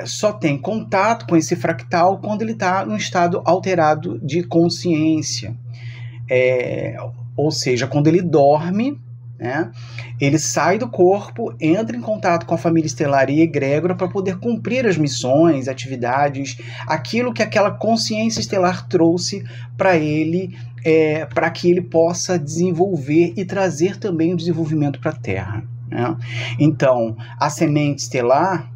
só tem contato com esse fractal quando ele está num estado alterado de consciência, ou seja, quando ele dorme, né, ele sai do corpo, entra em contato com a família estelar e egrégora para poder cumprir as missões, atividades, aquilo que aquela consciência estelar trouxe para ele, para que ele possa desenvolver e trazer também o desenvolvimento para a Terra, né? Então, a semente estelar,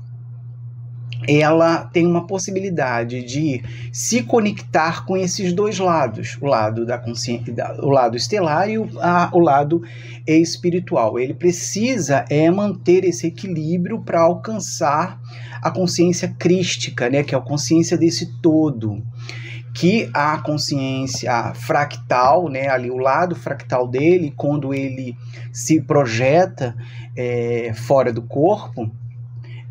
ela tem uma possibilidade de se conectar com esses dois lados, o lado da consciência, o lado estelar e o lado espiritual. Ele precisa manter esse equilíbrio para alcançar a consciência crística, né, que é a consciência desse todo, que a consciência fractal, né, ali o lado fractal dele, quando ele se projeta fora do corpo,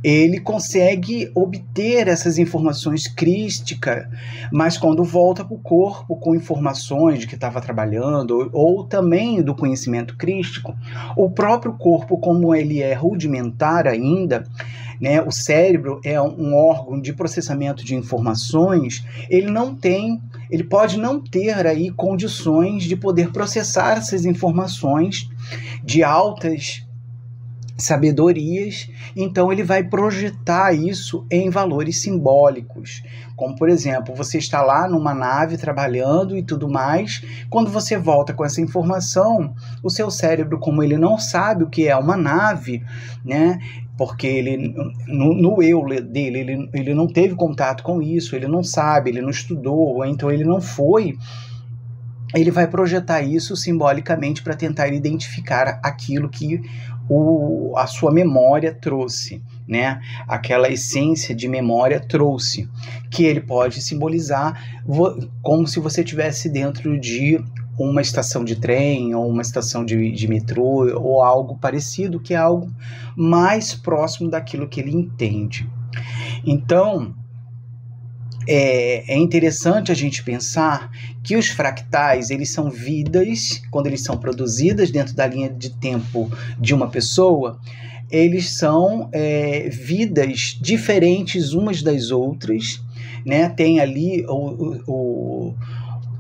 ele consegue obter essas informações crísticas, mas quando volta para o corpo com informações de que estava trabalhando, ou também do conhecimento crístico, o próprio corpo, como ele é rudimentar ainda, né, o cérebro é um órgão de processamento de informações, ele pode não ter aí condições de poder processar essas informações de altas sabedorias, então ele vai projetar isso em valores simbólicos, como por exemplo, você está lá numa nave trabalhando e tudo mais, quando você volta com essa informação, o seu cérebro, como ele não sabe o que é uma nave, né, porque ele, no eu dele, ele não teve contato com isso, ele não sabe, ele não estudou, então ele não foi, ele vai projetar isso simbolicamente para tentar identificar aquilo que a sua memória trouxe, né? Aquela essência de memória trouxe, que ele pode simbolizar como se você estivesse dentro de uma estação de trem ou uma estação de metrô ou algo parecido, que é algo mais próximo daquilo que ele entende. Então, é interessante a gente pensar que os fractais, eles são vidas, quando eles são produzidas dentro da linha de tempo de uma pessoa, eles são vidas diferentes umas das outras, né? Tem ali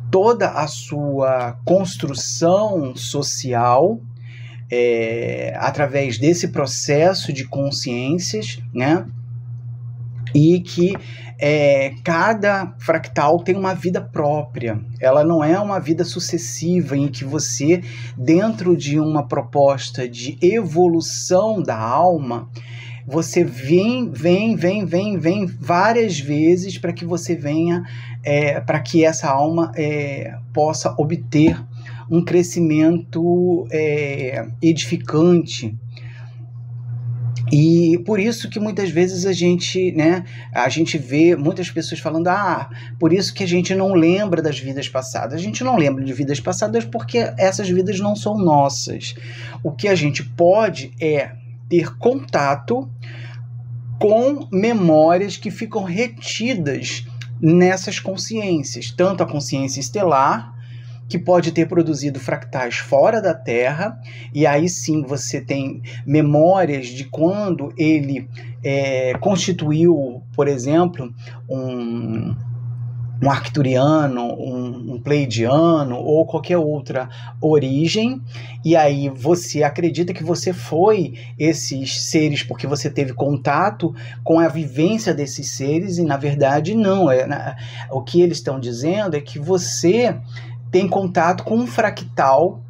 toda a sua construção social através desse processo de consciências, né? E que cada fractal tem uma vida própria. Ela não é uma vida sucessiva em que você, dentro de uma proposta de evolução da alma, você vem várias vezes para que você venha, para que essa alma possa obter um crescimento edificante. E por isso que muitas vezes a gente vê muitas pessoas falando, por isso que a gente não lembra das vidas passadas. A gente não lembra de vidas passadas porque essas vidas não são nossas. O que a gente pode é ter contato com memórias que ficam retidas nessas consciências, tanto a consciência estelar, que pode ter produzido fractais fora da Terra, e aí sim você tem memórias de quando ele constituiu, por exemplo, um arcturiano, um pleiadiano ou qualquer outra origem, e aí você acredita que você foi esses seres porque você teve contato com a vivência desses seres, e na verdade não. O que eles estão dizendo é que você tem contato com um fractal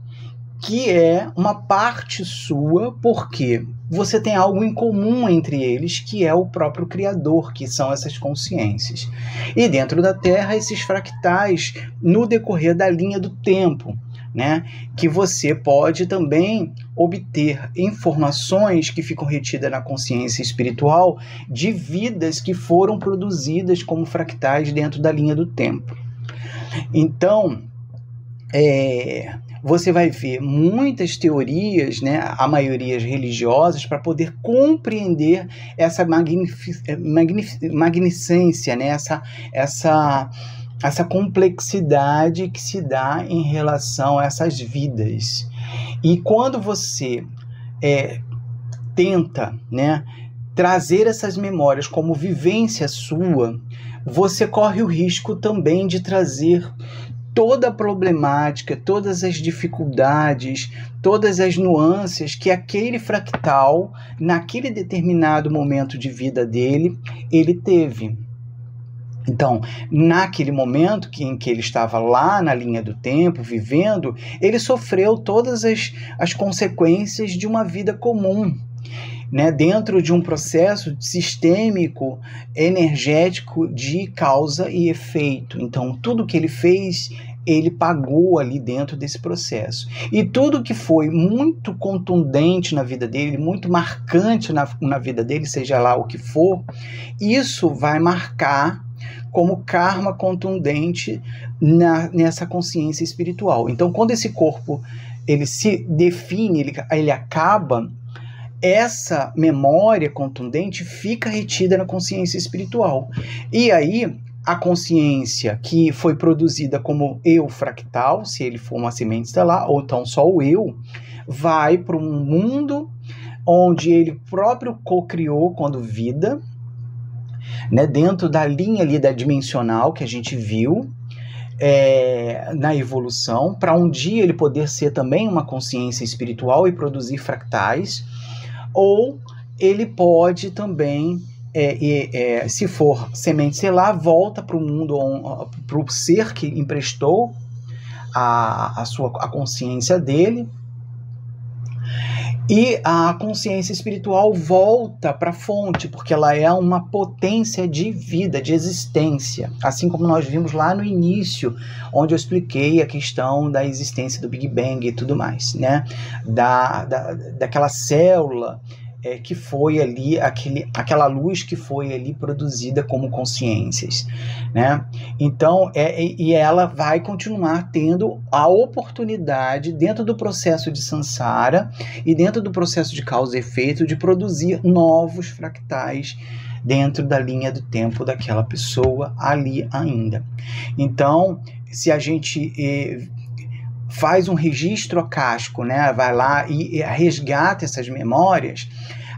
que é uma parte sua, porque você tem algo em comum entre eles, que é o próprio Criador, que são essas consciências. E dentro da Terra, esses fractais, no decorrer da linha do tempo, né, que você pode também obter informações que ficam retidas na consciência espiritual de vidas que foram produzidas como fractais dentro da linha do tempo. Então, você vai ver muitas teorias, né, a maioria religiosas, para poder compreender essa magnificência, né, essa complexidade que se dá em relação a essas vidas. E quando você tenta, né, trazer essas memórias como vivência sua, você corre o risco também de trazer toda a problemática, todas as dificuldades, todas as nuances que aquele fractal, naquele determinado momento de vida dele, ele teve. Então, naquele momento em que ele estava lá na linha do tempo, vivendo, ele sofreu todas as consequências de uma vida comum, né, dentro de um processo sistêmico, energético de causa e efeito. Então, tudo que ele fez, ele pagou ali dentro desse processo. E tudo que foi muito contundente na vida dele, muito marcante na vida dele, seja lá o que for, isso vai marcar como karma contundente nessa consciência espiritual. Então, quando esse corpo ele se define, ele acaba, essa memória contundente fica retida na consciência espiritual. E aí, a consciência que foi produzida como eu fractal, se ele for uma semente estelar, ou então só o eu, vai para um mundo onde ele próprio co-criou quando vida, né, dentro da linha ali da dimensional que a gente viu, na evolução, para um dia ele poder ser também uma consciência espiritual e produzir fractais, ou ele pode também, se for semente estelar, volta para o mundo, para o ser que emprestou a consciência dele, e a consciência espiritual volta para a fonte, porque ela é uma potência de vida, de existência. Assim como nós vimos lá no início, onde eu expliquei a questão da existência do Big Bang e tudo mais, né? Daquela célula que foi ali, aquela luz que foi ali produzida como consciências, né? Então, e ela vai continuar tendo a oportunidade, dentro do processo de samsara e dentro do processo de causa e efeito, de produzir novos fractais dentro da linha do tempo daquela pessoa ali ainda. Então, se a gente faz um registro acástico, né, vai lá e resgata essas memórias,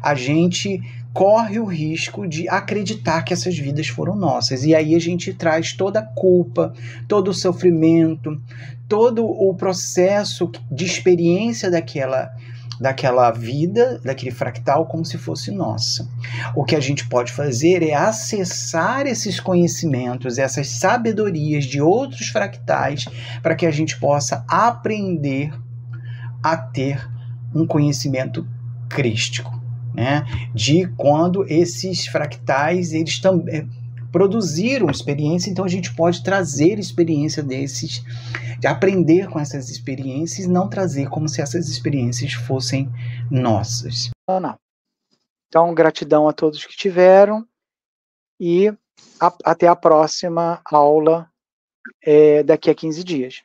a gente corre o risco de acreditar que essas vidas foram nossas. E aí a gente traz toda a culpa, todo o sofrimento, todo o processo de experiência daquela vida, daquele fractal, como se fosse nossa. O que a gente pode fazer é acessar esses conhecimentos, essas sabedorias de outros fractais, para que a gente possa aprender a ter um conhecimento crístico, né? De quando esses fractais eles também produziram experiência, então a gente pode trazer experiência desses, de aprender com essas experiências e não trazer como se essas experiências fossem nossas. Não. Então, gratidão a todos que tiveram e até a próxima aula daqui a 15 dias.